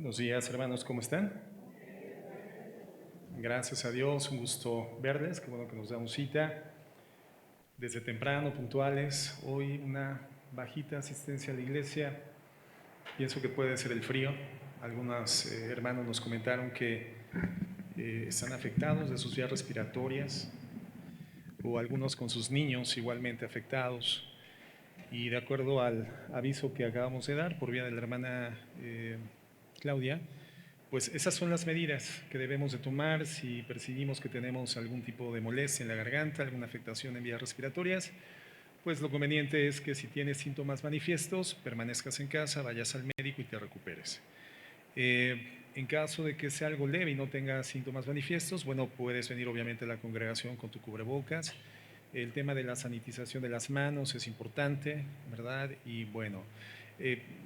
Buenos días, hermanos, ¿cómo están? Gracias a Dios, un gusto verles, qué bueno que nos damos cita. Desde temprano, puntuales, hoy una bajita asistencia a la iglesia, pienso que puede ser el frío. Algunos hermanos nos comentaron que están afectados de sus vías respiratorias, o algunos con sus niños igualmente afectados. Y de acuerdo al aviso que acabamos de dar por vía de la hermana Claudia, pues esas son las medidas que debemos de tomar si percibimos que tenemos algún tipo de molestia en la garganta, alguna afectación en vías respiratorias. Pues lo conveniente es que si tienes síntomas manifiestos, permanezcas en casa, vayas al médico y te recuperes. En caso de que sea algo leve y no tengas síntomas manifiestos, bueno, puedes venir obviamente a la congregación con tu cubrebocas. El tema de la sanitización de las manos es importante, ¿verdad? Y bueno,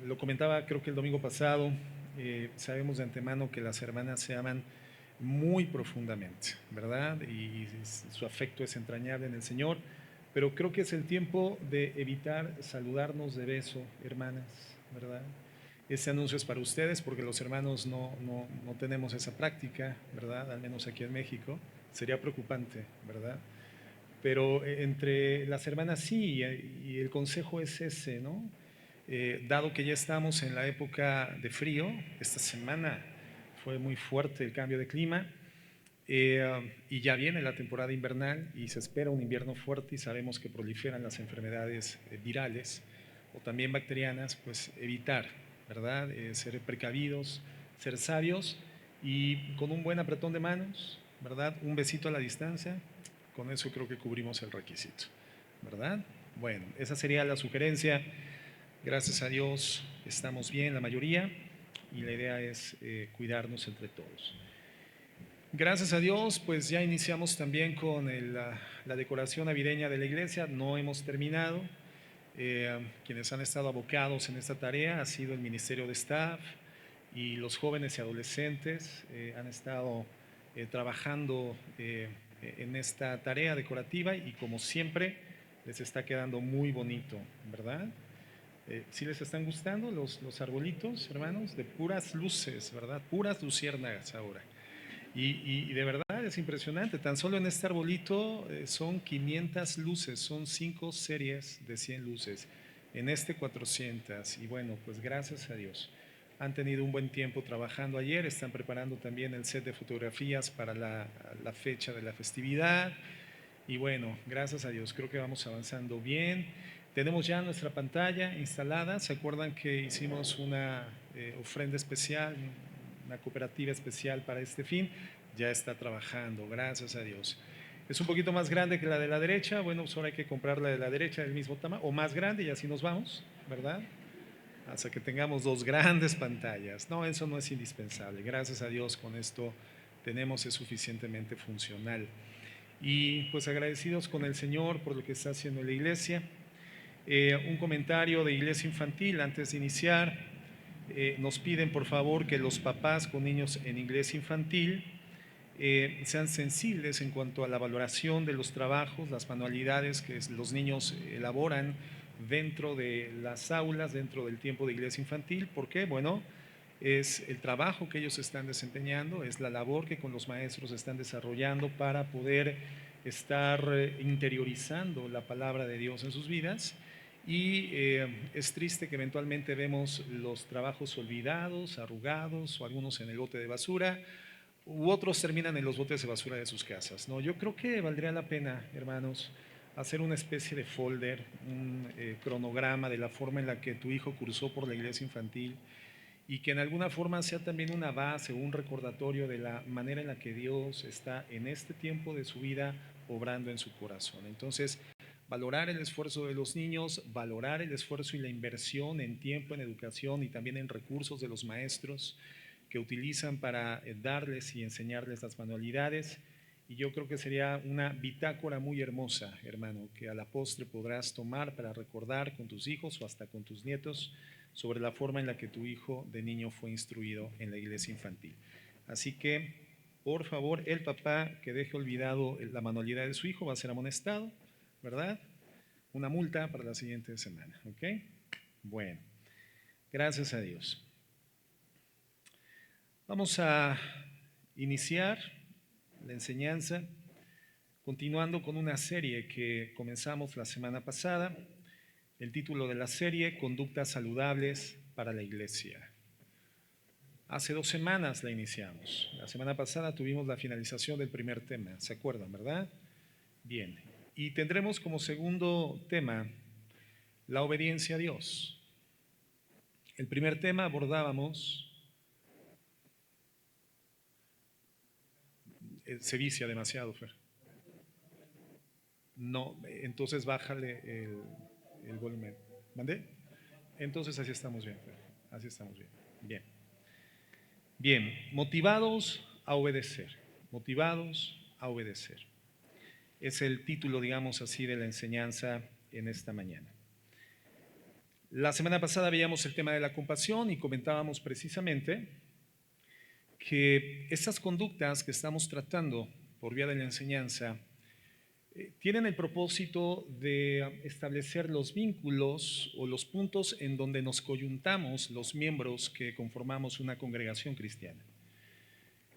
lo comentaba creo que el domingo pasado, sabemos de antemano que las hermanas se aman muy profundamente, ¿verdad? Y su afecto es entrañable en el Señor, pero creo que es el tiempo de evitar saludarnos de beso, hermanas, ¿verdad? Este anuncio es para ustedes porque los hermanos no tenemos esa práctica, ¿verdad? Al menos aquí en México. Sería preocupante, ¿verdad? Pero entre las hermanas sí, y el consejo es ese, ¿no? Dado que ya estamos en la época de frío, esta semana fue muy fuerte el cambio de clima, y ya viene la temporada invernal y se espera un invierno fuerte y sabemos que proliferan las enfermedades virales o también bacterianas, pues evitar, ¿verdad? Ser precavidos, ser sabios y con un buen apretón de manos, ¿verdad? Un besito a la distancia, con eso creo que cubrimos el requisito, ¿verdad? Bueno, esa sería la sugerencia. Gracias a Dios estamos bien la mayoría y la idea es cuidarnos entre todos. Gracias a Dios, pues ya iniciamos también con la decoración navideña de la iglesia, no hemos terminado. Quienes han estado abocados en esta tarea ha sido el Ministerio de Staff y los jóvenes y adolescentes han estado trabajando en esta tarea decorativa y como siempre les está quedando muy bonito, ¿verdad? ¿Sí les están gustando los arbolitos, hermanos? De puras luces, ¿verdad? Puras luciérnagas ahora. Y de verdad es impresionante, tan solo en este arbolito son 500 luces, son 5 series de 100 luces, en este 400 y bueno, pues gracias a Dios. Han tenido un buen tiempo trabajando ayer, están preparando también el set de fotografías para la fecha de la festividad y bueno, gracias a Dios, creo que vamos avanzando bien. Tenemos ya nuestra pantalla instalada, ¿se acuerdan que hicimos una ofrenda especial, una cooperativa especial para este fin? Ya está trabajando, gracias a Dios. Es un poquito más grande que la de la derecha, bueno, pues ahora hay que comprar la de la derecha del mismo tamaño, o más grande y así nos vamos, ¿verdad? Hasta que tengamos 2 grandes pantallas. No, eso no es indispensable, gracias a Dios con esto tenemos es suficientemente funcional. Y pues agradecidos con el Señor por lo que está haciendo en la iglesia. Un comentario de iglesia infantil antes de iniciar. Nos piden por favor que los papás con niños en iglesia infantil sean sensibles en cuanto a la valoración de los trabajos, las manualidades que los niños elaboran dentro de las aulas, dentro del tiempo de iglesia infantil. ¿Por qué? Bueno, es el trabajo que ellos están desempeñando, es la labor que con los maestros están desarrollando para poder estar interiorizando la palabra de Dios en sus vidas. Y es triste que eventualmente vemos los trabajos olvidados, arrugados o algunos en el bote de basura u otros terminan en los botes de basura de sus casas, ¿no? Yo creo que valdría la pena, hermanos, hacer una especie de folder, un cronograma de la forma en la que tu hijo cursó por la iglesia infantil y que en alguna forma sea también una base o un recordatorio de la manera en la que Dios está en este tiempo de su vida obrando en su corazón. Entonces, valorar el esfuerzo de los niños, valorar el esfuerzo y la inversión en tiempo, en educación y también en recursos de los maestros que utilizan para darles y enseñarles las manualidades. Y yo creo que sería una bitácora muy hermosa, hermano, que a la postre podrás tomar para recordar con tus hijos o hasta con tus nietos sobre la forma en la que tu hijo de niño fue instruido en la iglesia infantil. Así que, por favor, el papá que deje olvidado la manualidad de su hijo va a ser amonestado, ¿verdad? Una multa para la siguiente semana, ¿ok? Bueno, gracias a Dios. Vamos a iniciar la enseñanza continuando con una serie que comenzamos la semana pasada. El título de la serie, Conductas Saludables para la Iglesia. Hace 2 semanas la iniciamos. La semana pasada tuvimos la finalización del primer tema, ¿se acuerdan, verdad? Bien, y tendremos como segundo tema la obediencia a Dios. El primer tema abordábamos, se vicia demasiado, Fer. No, entonces bájale el volumen. ¿Mandé? Entonces así estamos bien, Fer. Así estamos bien. Bien. Bien, motivados a obedecer. Motivados a obedecer. Es el título, digamos así, de la enseñanza en esta mañana. La semana pasada veíamos el tema de la compasión y comentábamos precisamente que estas conductas que estamos tratando por vía de la enseñanza tienen el propósito de establecer los vínculos o los puntos en donde nos coyuntamos los miembros que conformamos una congregación cristiana.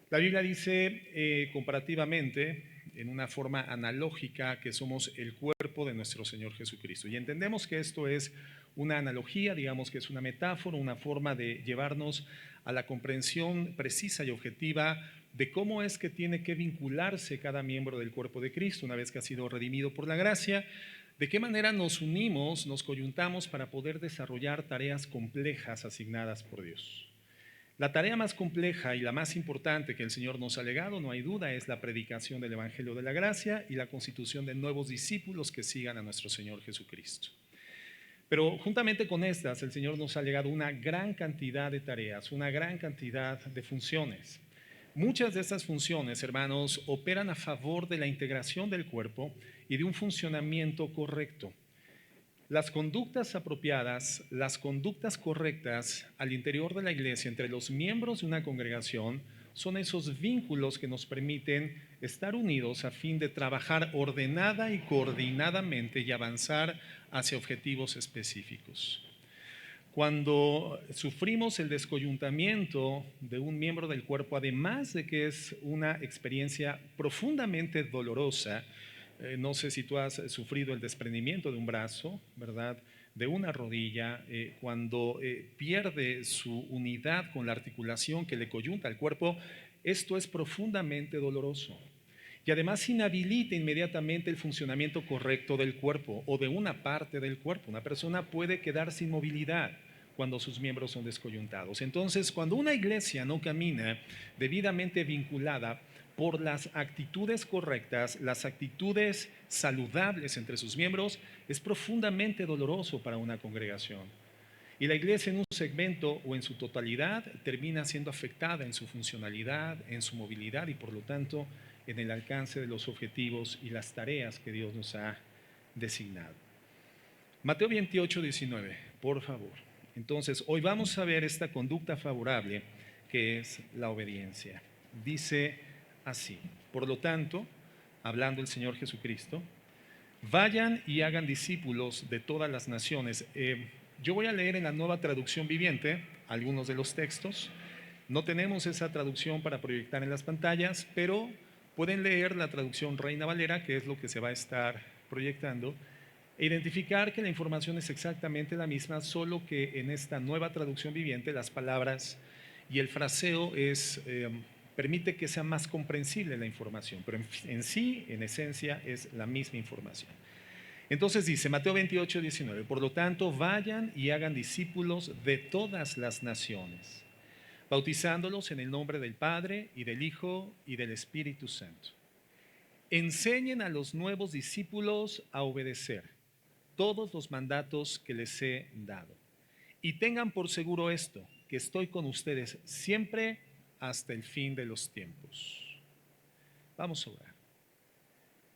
La Biblia dice comparativamente, en una forma analógica, que somos el cuerpo de nuestro Señor Jesucristo. Y entendemos que esto es una analogía, digamos que es una metáfora, una forma de llevarnos a la comprensión precisa y objetiva de cómo es que tiene que vincularse cada miembro del cuerpo de Cristo una vez que ha sido redimido por la gracia, de qué manera nos unimos, nos coyuntamos para poder desarrollar tareas complejas asignadas por Dios. La tarea más compleja y la más importante que el Señor nos ha legado, no hay duda, es la predicación del Evangelio de la Gracia y la constitución de nuevos discípulos que sigan a nuestro Señor Jesucristo. Pero juntamente con estas, el Señor nos ha legado una gran cantidad de tareas, una gran cantidad de funciones. Muchas de estas funciones, hermanos, operan a favor de la integración del cuerpo y de un funcionamiento correcto. Las conductas apropiadas, las conductas correctas al interior de la iglesia entre los miembros de una congregación son esos vínculos que nos permiten estar unidos a fin de trabajar ordenada y coordinadamente y avanzar hacia objetivos específicos. Cuando sufrimos el descoyuntamiento de un miembro del cuerpo, además de que es una experiencia profundamente dolorosa, no sé si tú has sufrido el desprendimiento de un brazo, ¿verdad? De una rodilla, cuando pierde su unidad con la articulación que le coyunta al cuerpo, esto es profundamente doloroso. Y además inhabilita inmediatamente el funcionamiento correcto del cuerpo o de una parte del cuerpo. Una persona puede quedar sin movilidad cuando sus miembros son descoyuntados. Entonces, cuando una iglesia no camina debidamente vinculada por las actitudes correctas, las actitudes saludables entre sus miembros, es profundamente doloroso para una congregación. Y la iglesia en un segmento o en su totalidad termina siendo afectada en su funcionalidad, en su movilidad y por lo tanto en el alcance de los objetivos y las tareas que Dios nos ha designado. Mateo 28, 19, por favor. Entonces, hoy vamos a ver esta conducta favorable que es la obediencia. Dice así: por lo tanto, hablando el Señor Jesucristo, vayan y hagan discípulos de todas las naciones. Yo voy a leer en la Nueva Traducción Viviente algunos de los textos. No tenemos esa traducción para proyectar en las pantallas, pero pueden leer la traducción Reina Valera, que es lo que se va a estar proyectando, e identificar que la información es exactamente la misma, solo que en esta nueva traducción viviente las palabras y el fraseo permite que sea más comprensible la información, pero en sí, en esencia, es la misma información. Entonces dice Mateo 28, 19, por lo tanto, vayan y hagan discípulos de todas las naciones, bautizándolos en el nombre del Padre y del Hijo y del Espíritu Santo. Enseñen a los nuevos discípulos a obedecer todos los mandatos que les he dado. Y tengan por seguro esto, que estoy con ustedes siempre hasta el fin de los tiempos. Vamos a orar.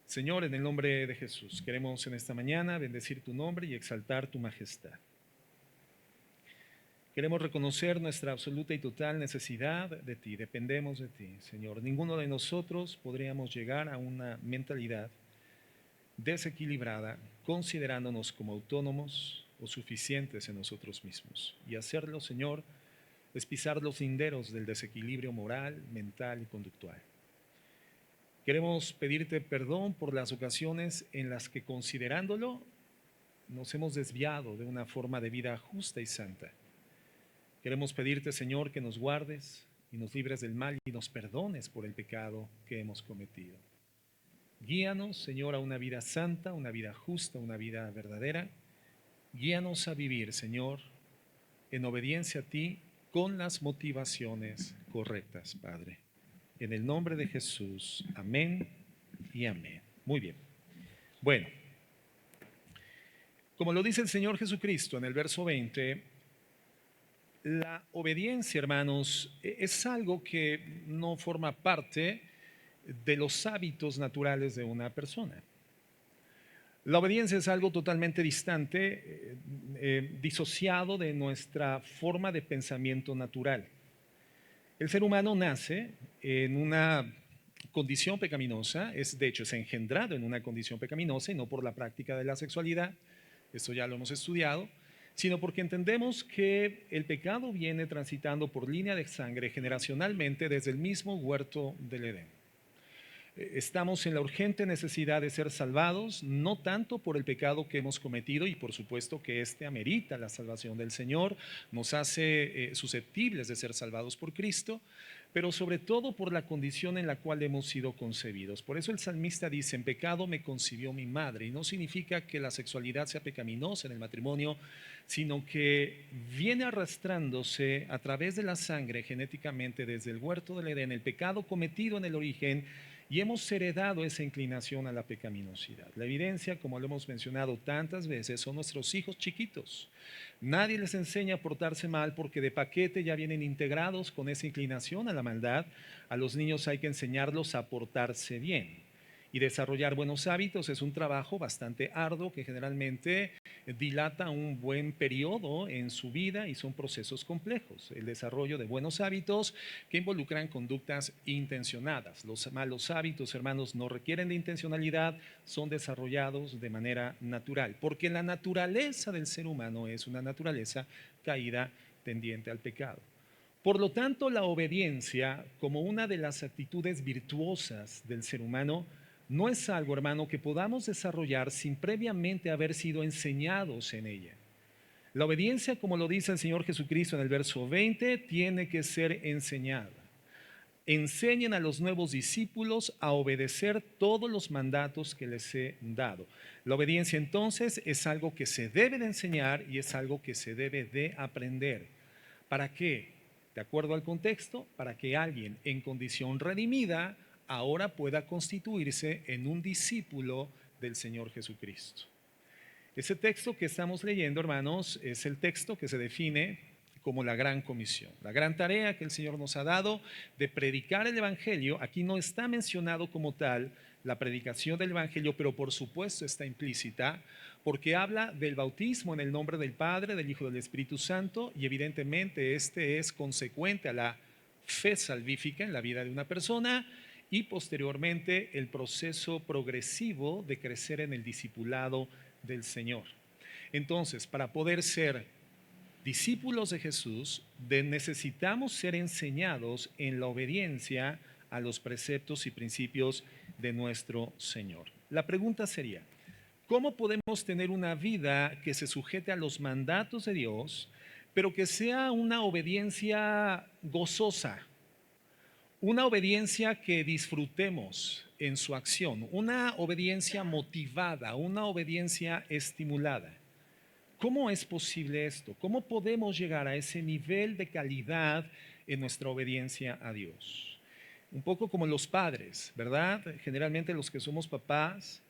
Señor, en el nombre de Jesús, queremos en esta mañana bendecir tu nombre y exaltar tu majestad. Queremos reconocer nuestra absoluta y total necesidad de ti, dependemos de ti, Señor. Ninguno de nosotros podríamos llegar a una mentalidad desequilibrada, considerándonos como autónomos o suficientes en nosotros mismos. Y hacerlo, Señor, es pisar los linderos del desequilibrio moral, mental y conductual. Queremos pedirte perdón por las ocasiones en las que, considerándolo, nos hemos desviado de una forma de vida justa y santa. Queremos pedirte, Señor, que nos guardes y nos libres del mal y nos perdones por el pecado que hemos cometido. Guíanos, Señor, a una vida santa, una vida justa, una vida verdadera. Guíanos a vivir, Señor, en obediencia a ti, con las motivaciones correctas, Padre. En el nombre de Jesús, amén y amén. Muy bien. Bueno, como lo dice el Señor Jesucristo en el verso 20, la obediencia, hermanos, es algo que no forma parte de los hábitos naturales de una persona. La obediencia es algo totalmente distante, disociado de nuestra forma de pensamiento natural. El ser humano nace en una condición pecaminosa, de hecho es engendrado en una condición pecaminosa y no por la práctica de la sexualidad, esto ya lo hemos estudiado, sino porque entendemos que el pecado viene transitando por línea de sangre generacionalmente desde el mismo huerto del Edén. Estamos en la urgente necesidad de ser salvados, no tanto por el pecado que hemos cometido, y por supuesto que este amerita la salvación del Señor, nos hace susceptibles de ser salvados por Cristo, pero sobre todo por la condición en la cual hemos sido concebidos. Por eso el salmista dice: en pecado me concibió mi madre, y no significa que la sexualidad sea pecaminosa en el matrimonio, sino que viene arrastrándose a través de la sangre genéticamente desde el huerto del Edén, el pecado cometido en el origen, y hemos heredado esa inclinación a la pecaminosidad. La evidencia, como lo hemos mencionado tantas veces, son nuestros hijos chiquitos. Nadie les enseña a portarse mal porque de paquete ya vienen integrados con esa inclinación a la maldad. A los niños hay que enseñarlos a portarse bien. Y desarrollar buenos hábitos es un trabajo bastante arduo que generalmente dilata un buen periodo en su vida y son procesos complejos. El desarrollo de buenos hábitos que involucran conductas intencionadas. Los malos hábitos, hermanos, no requieren de intencionalidad, son desarrollados de manera natural, porque la naturaleza del ser humano es una naturaleza caída tendiente al pecado. Por lo tanto, la obediencia, como una de las actitudes virtuosas del ser humano, no es algo, hermano, que podamos desarrollar sin previamente haber sido enseñados en ella. La obediencia, como lo dice el Señor Jesucristo en el verso 20, tiene que ser enseñada. Enseñen a los nuevos discípulos a obedecer todos los mandatos que les he dado. La obediencia, entonces, es algo que se debe de enseñar y es algo que se debe de aprender. ¿Para qué? De acuerdo al contexto, para que alguien en condición redimida ahora pueda constituirse en un discípulo del Señor Jesucristo. Ese texto que estamos leyendo, hermanos, es el texto que se define como la gran comisión, la gran tarea que el Señor nos ha dado de predicar el Evangelio. Aquí no está mencionado como tal la predicación del Evangelio, pero por supuesto está implícita, porque habla del bautismo en el nombre del Padre, del Hijo y del Espíritu Santo, y evidentemente este es consecuente a la fe salvífica en la vida de una persona, y posteriormente el proceso progresivo de crecer en el discipulado del Señor. Entonces, para poder ser discípulos de Jesús, necesitamos ser enseñados en la obediencia a los preceptos y principios de nuestro Señor. La pregunta sería: ¿cómo podemos tener una vida que se sujete a los mandatos de Dios, pero que sea una obediencia gozosa? Una obediencia que disfrutemos en su acción, una obediencia motivada, una obediencia estimulada. ¿Cómo es posible esto? ¿Cómo podemos llegar a ese nivel de calidad en nuestra obediencia a Dios? Un poco como los padres, ¿verdad? Generalmente los que somos papás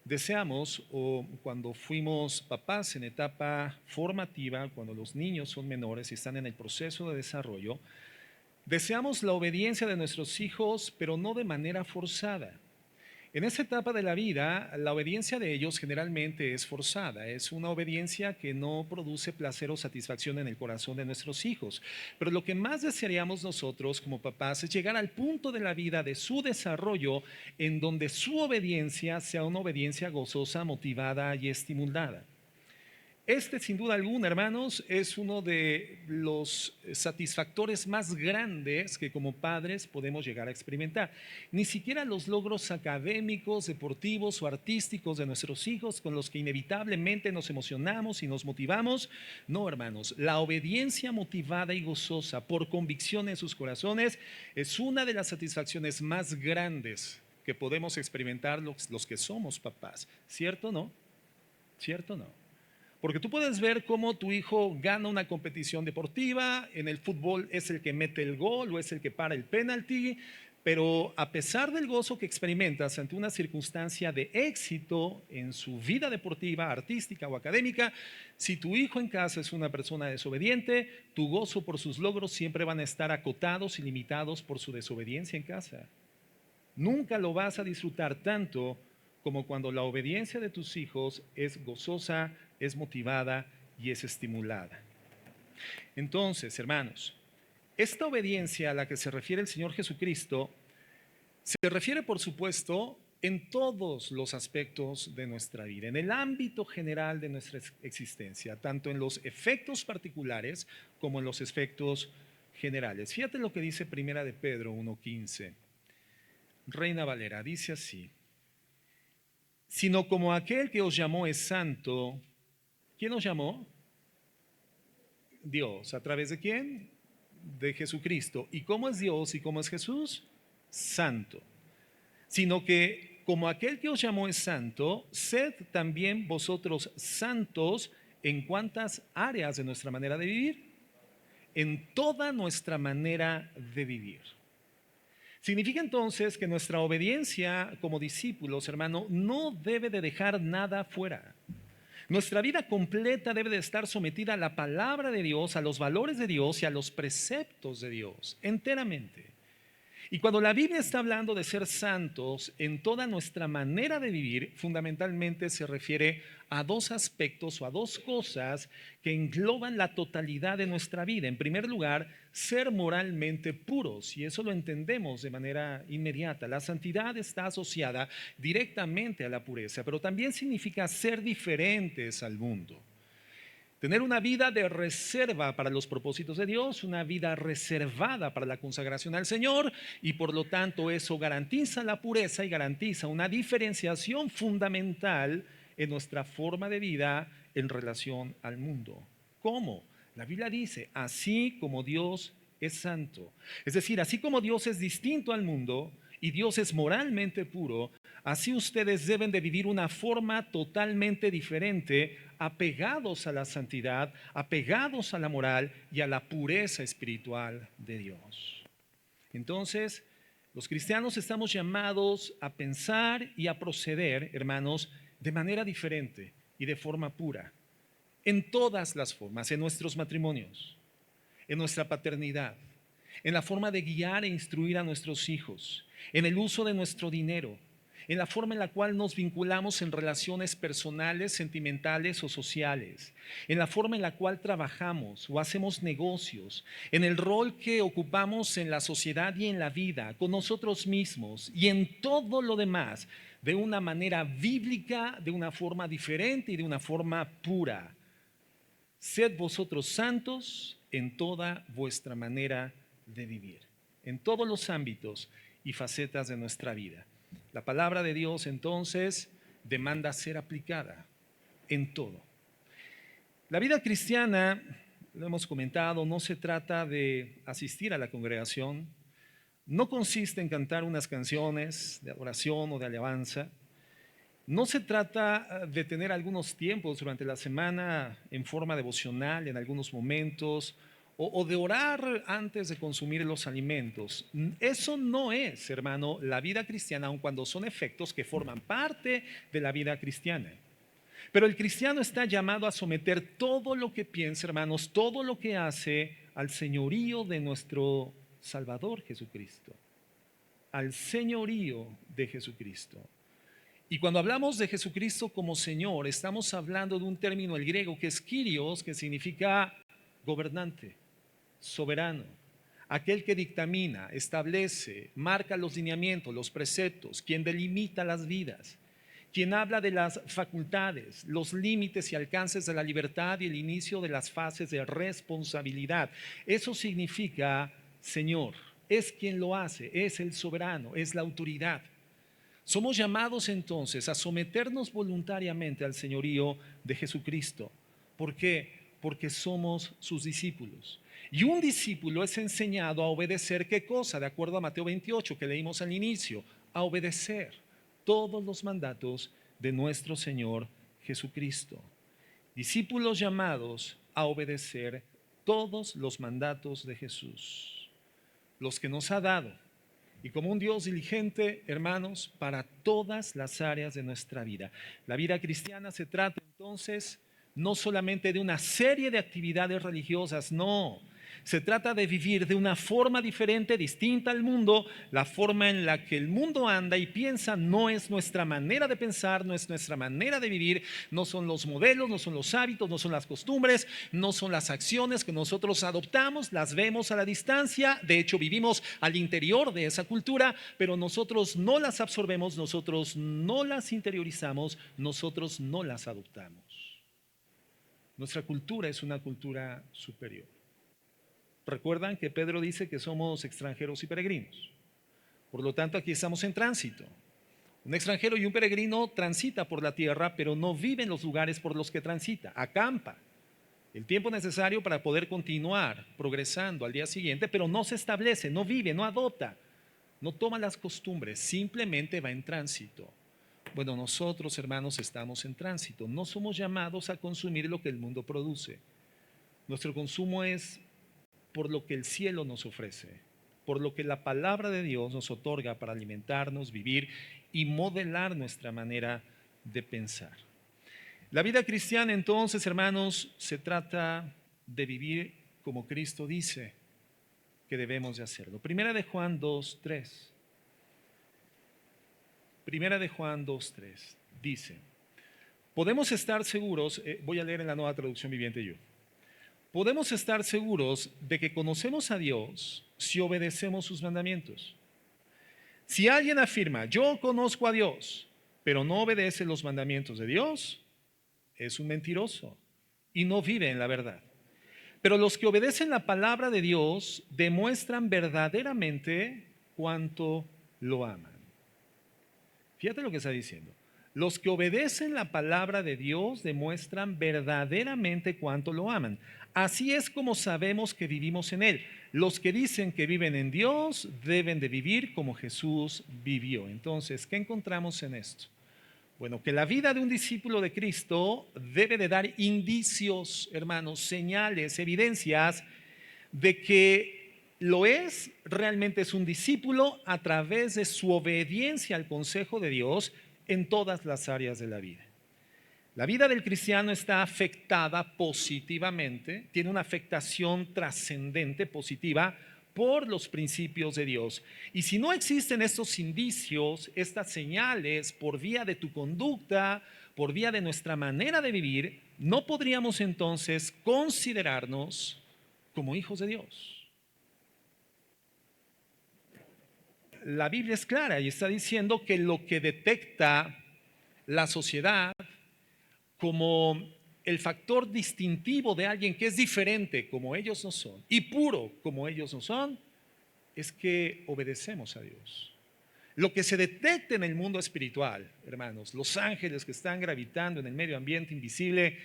deseamos, o cuando fuimos papás en etapa formativa, cuando los niños son menores y están en el proceso de desarrollo, deseamos la obediencia de nuestros hijos, pero no de manera forzada. En esa etapa de la vida, la obediencia de ellos generalmente es forzada, es una obediencia que no produce placer o satisfacción en el corazón de nuestros hijos. Pero lo que más desearíamos nosotros como papás es llegar al punto de la vida de su desarrollo en donde su obediencia sea una obediencia gozosa, motivada y estimulada. Este, sin duda alguna, hermanos, es uno de los satisfactores más grandes que como padres podemos llegar a experimentar. Ni siquiera los logros académicos, deportivos o artísticos de nuestros hijos con los que inevitablemente nos emocionamos y nos motivamos. No, hermanos, la obediencia motivada y gozosa por convicción en sus corazones es una de las satisfacciones más grandes que podemos experimentar los que somos papás. ¿Cierto o no? ¿Cierto o no? Porque tú puedes ver cómo tu hijo gana una competición deportiva, en el fútbol es el que mete el gol o es el que para el penalti, pero a pesar del gozo que experimentas ante una circunstancia de éxito en su vida deportiva, artística o académica, si tu hijo en casa es una persona desobediente, tu gozo por sus logros siempre van a estar acotados y limitados por su desobediencia en casa. Nunca lo vas a disfrutar tanto como cuando la obediencia de tus hijos es gozosa, es motivada y es estimulada. Entonces, hermanos, esta obediencia a la que se refiere el Señor Jesucristo se refiere, por supuesto, en todos los aspectos de nuestra vida, en el ámbito general de nuestra existencia, tanto en los efectos particulares como en los efectos generales. Fíjate lo que dice Primera de Pedro 1:15. Reina Valera, dice así: sino como aquel que os llamó es santo. ¿Quién os llamó? Dios. ¿A través de quién? De Jesucristo. ¿Y cómo es Dios y cómo es Jesús? Santo. Sino que como aquel que os llamó es santo, sed también vosotros santos en cuántas áreas de nuestra manera de vivir, en toda nuestra manera de vivir. Significa entonces que nuestra obediencia como discípulos, hermano, no debe de dejar nada fuera. Nuestra vida completa debe de estar sometida a la palabra de Dios, a los valores de Dios y a los preceptos de Dios, enteramente. Y cuando la Biblia está hablando de ser santos en toda nuestra manera de vivir, fundamentalmente se refiere a dos aspectos o a dos cosas que engloban la totalidad de nuestra vida. En primer lugar, ser moralmente puros, y eso lo entendemos de manera inmediata. La santidad está asociada directamente a la pureza, pero también significa ser diferentes al mundo. Tener una vida de reserva para los propósitos de Dios, una vida reservada para la consagración al Señor, y por lo tanto eso garantiza la pureza y garantiza una diferenciación fundamental en nuestra forma de vida en relación al mundo. ¿Cómo? La Biblia dice, así como Dios es santo. Es decir, así como Dios es distinto al mundo y Dios es moralmente puro, así ustedes deben de vivir una forma totalmente diferente, apegados a la santidad, apegados a la moral y a la pureza espiritual de Dios. Entonces, los cristianos estamos llamados a pensar y a proceder, hermanos, de manera diferente y de forma pura, en todas las formas, en nuestros matrimonios, en nuestra paternidad, en la forma de guiar e instruir a nuestros hijos, en el uso de nuestro dinero, en la forma en la cual nos vinculamos en relaciones personales, sentimentales o sociales, en la forma en la cual trabajamos o hacemos negocios, en el rol que ocupamos en la sociedad y en la vida, con nosotros mismos y en todo lo demás, de una manera bíblica, de una forma diferente y de una forma pura. Sed vosotros santos en toda vuestra manera de vivir, en todos los ámbitos y facetas de nuestra vida. La palabra de Dios entonces demanda ser aplicada en todo. La vida cristiana, lo hemos comentado, no se trata de asistir a la congregación, no consiste en cantar unas canciones de adoración o de alabanza. No se trata de tener algunos tiempos durante la semana en forma devocional en algunos momentos o de orar antes de consumir los alimentos. Eso no es, hermano, la vida cristiana, aun cuando son efectos que forman parte de la vida cristiana. Pero el cristiano está llamado a someter todo lo que piensa, hermanos, todo lo que hace al señorío de nuestro Salvador Jesucristo, al señorío de Jesucristo. Y cuando hablamos de Jesucristo como Señor, estamos hablando de un término el griego que es Kyrios, que significa gobernante, soberano, aquel que dictamina, establece, marca los lineamientos, los preceptos, quien delimita las vidas. quien habla de las facultades, los límites y alcances de la libertad y el inicio de las fases de responsabilidad. Eso significa Señor, es quien lo hace, es el soberano, es la autoridad. Somos llamados entonces a someternos voluntariamente al señorío de Jesucristo. ¿Por qué? Porque somos sus discípulos. Y un discípulo es enseñado a obedecer, ¿qué cosa? De acuerdo a Mateo 28 que leímos al inicio, a obedecer todos los mandatos de nuestro Señor Jesucristo. Discípulos llamados a obedecer todos los mandatos de Jesús, los que nos ha dado. Y como un Dios diligente, hermanos, para todas las áreas de nuestra vida. La vida cristiana se trata entonces no solamente de una serie de actividades religiosas, no. Se trata de vivir de una forma diferente, distinta al mundo. La forma en la que el mundo anda y piensa no es nuestra manera de pensar, no es nuestra manera de vivir, no son los modelos, no son los hábitos, no son las costumbres, no son las acciones que nosotros adoptamos, las vemos a la distancia, de hecho vivimos al interior de esa cultura, pero nosotros no las absorbemos, nosotros no las interiorizamos, nosotros no las adoptamos. Nuestra cultura es una cultura superior. Recuerdan que Pedro dice que somos extranjeros y peregrinos. Por lo tanto, aquí estamos en tránsito. Un extranjero y un peregrino transita por la tierra, pero no vive en los lugares por los que transita, acampa el tiempo necesario para poder continuar progresando al día siguiente, pero no se establece, no vive, no adopta, no toma las costumbres, simplemente va en tránsito. Bueno, nosotros, hermanos, estamos en tránsito, no somos llamados a consumir lo que el mundo produce. Nuestro consumo es por lo que el cielo nos ofrece, por lo que la palabra de Dios nos otorga para alimentarnos, vivir y modelar nuestra manera de pensar. La vida cristiana entonces, hermanos, se trata de vivir como Cristo dice que debemos de hacerlo. Primera de Juan 2:3. Primera de Juan 2:3 dice, podemos estar seguros, voy a leer en la Nueva Traducción Viviente yo. Podemos estar seguros de que conocemos a Dios si obedecemos sus mandamientos. Si alguien afirma, yo conozco a Dios, pero no obedece los mandamientos de Dios, es un mentiroso y no vive en la verdad. Pero los que obedecen la palabra de Dios demuestran verdaderamente cuánto lo aman. Fíjate lo que está diciendo. Los que obedecen la palabra de Dios demuestran verdaderamente cuánto lo aman. Así es como sabemos que vivimos en Él. Los que dicen que viven en Dios deben de vivir como Jesús vivió. Entonces, ¿qué encontramos en esto? Bueno, que la vida de un discípulo de Cristo debe de dar indicios, hermanos, señales, evidencias de que lo es, realmente es un discípulo a través de su obediencia al consejo de Dios en todas las áreas de la vida. La vida del cristiano está afectada positivamente, tiene una afectación trascendente, positiva, por los principios de Dios. Y si no existen estos indicios, estas señales por vía de tu conducta, por vía de nuestra manera de vivir, no podríamos entonces considerarnos como hijos de Dios. La Biblia es clara y está diciendo que lo que detecta la sociedad como el factor distintivo de alguien que es diferente como ellos no son y puro como ellos no son, es que obedecemos a Dios. Lo que se detecta en el mundo espiritual, hermanos, los ángeles que están gravitando en el medio ambiente invisible,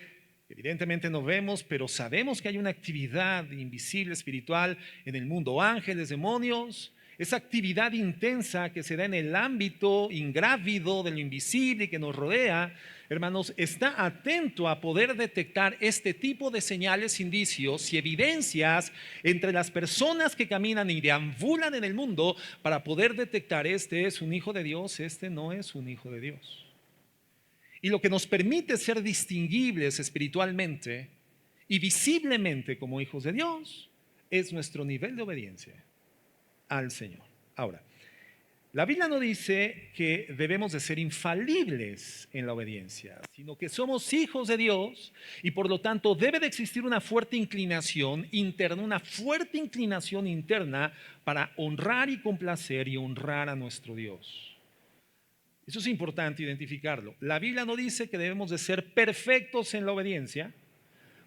evidentemente no vemos, pero sabemos que hay una actividad invisible espiritual en el mundo, ángeles, demonios. Esa actividad intensa que se da en el ámbito ingrávido de lo invisible y que nos rodea, hermanos, está atento a poder detectar este tipo de señales, indicios y evidencias entre las personas que caminan y deambulan en el mundo para poder detectar este es un hijo de Dios, este no es un hijo de Dios. Y lo que nos permite ser distinguibles espiritualmente y visiblemente como hijos de Dios es nuestro nivel de obediencia al Señor. Ahora, la Biblia no dice que debemos de ser infalibles en la obediencia, sino que somos hijos de Dios y por lo tanto debe de existir una fuerte inclinación interna, para honrar y complacer y honrar a nuestro Dios. Eso es importante identificarlo. La Biblia no dice que debemos de ser perfectos en la obediencia.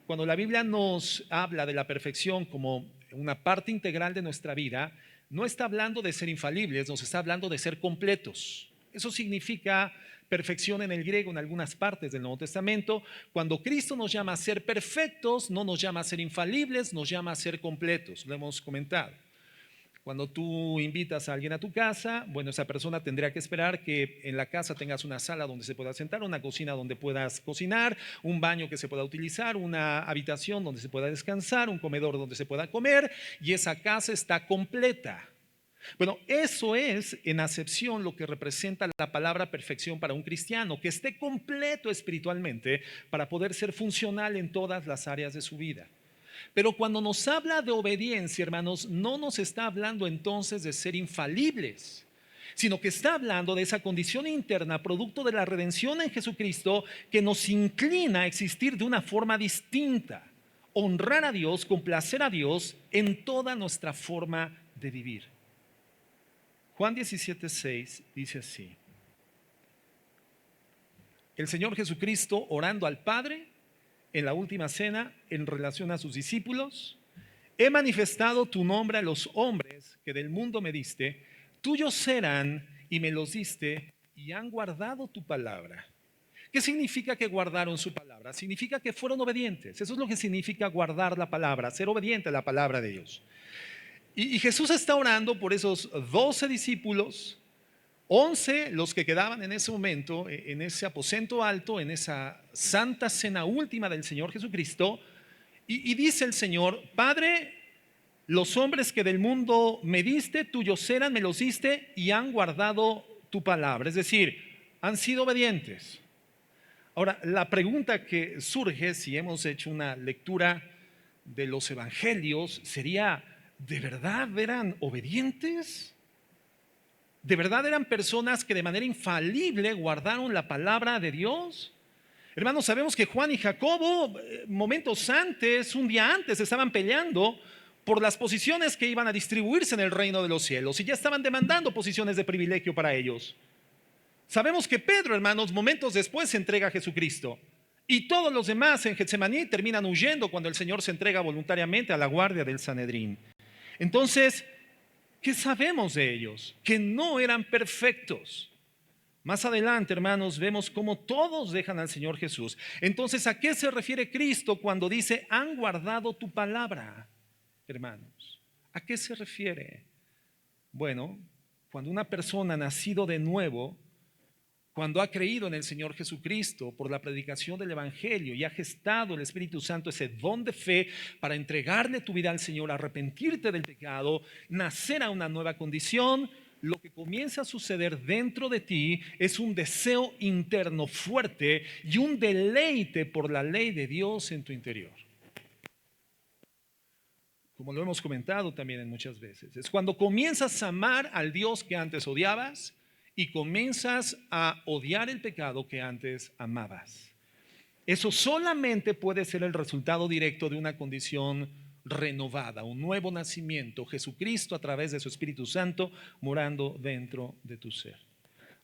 Cuando la Biblia nos habla de la perfección como una parte integral de nuestra vida, no está hablando de ser infalibles, nos está hablando de ser completos. Eso significa perfección en el griego en algunas partes del Nuevo Testamento. Cuando Cristo nos llama a ser perfectos, no nos llama a ser infalibles, nos llama a ser completos. Lo hemos comentado. Cuando tú invitas a alguien a tu casa, bueno, esa persona tendría que esperar que en la casa tengas una sala donde se pueda sentar, una cocina donde puedas cocinar, un baño que se pueda utilizar, una habitación donde se pueda descansar, un comedor donde se pueda comer, y esa casa está completa. Bueno, eso es en acepción lo que representa la palabra perfección para un cristiano, que esté completo espiritualmente para poder ser funcional en todas las áreas de su vida. Pero cuando nos habla de obediencia, hermanos, no nos está hablando entonces de ser infalibles, sino que está hablando de esa condición interna, producto de la redención en Jesucristo, que nos inclina a existir de una forma distinta, honrar a Dios, complacer a Dios en toda nuestra forma de vivir. Juan 17:6 dice así: el Señor Jesucristo orando al Padre en la última cena en relación a sus discípulos: he manifestado tu nombre a los hombres que del mundo me diste, tuyos serán y me los diste y han guardado tu palabra. ¿Qué significa que guardaron su palabra? Significa que fueron obedientes. Eso es lo que significa guardar la palabra, ser obediente a la palabra de Dios. Y Jesús está orando por esos 12 discípulos, 11 los que quedaban en ese momento, en ese aposento alto, en esa santa cena última del Señor Jesucristo, y dice el Señor: Padre, los hombres que del mundo me diste, tuyos eran, me los diste y han guardado tu palabra. Es decir, han sido obedientes. Ahora, la pregunta que surge si hemos hecho una lectura de los evangelios sería: ¿de verdad eran obedientes? ¿De verdad eran personas que de manera infalible guardaron la palabra de Dios? Hermanos, sabemos que Juan y Jacobo, momentos antes, un día antes, estaban peleando por las posiciones que iban a distribuirse en el reino de los cielos y ya estaban demandando posiciones de privilegio para ellos. Sabemos que Pedro, hermanos, momentos después se entrega a Jesucristo, y todos los demás en Getsemaní terminan huyendo cuando el Señor se entrega voluntariamente a la guardia del Sanedrín. Entonces, ¿qué sabemos de ellos? Que no eran perfectos. Más adelante, hermanos, vemos cómo todos dejan al Señor Jesús. Entonces, ¿a qué se refiere Cristo cuando dice han guardado tu palabra, hermanos? ¿A qué se refiere? Bueno, cuando una persona ha nacido de nuevo, cuando ha creído en el Señor Jesucristo por la predicación del Evangelio y ha gestado el Espíritu Santo ese don de fe para entregarle tu vida al Señor, arrepentirte del pecado, nacer a una nueva condición, lo que comienza a suceder dentro de ti es un deseo interno fuerte y un deleite por la ley de Dios en tu interior. Como lo hemos comentado también en muchas veces, es cuando comienzas a amar al Dios que antes odiabas y comienzas a odiar el pecado que antes amabas. Eso solamente puede ser el resultado directo de una condición renovada, un nuevo nacimiento, Jesucristo a través de su Espíritu Santo morando dentro de tu ser.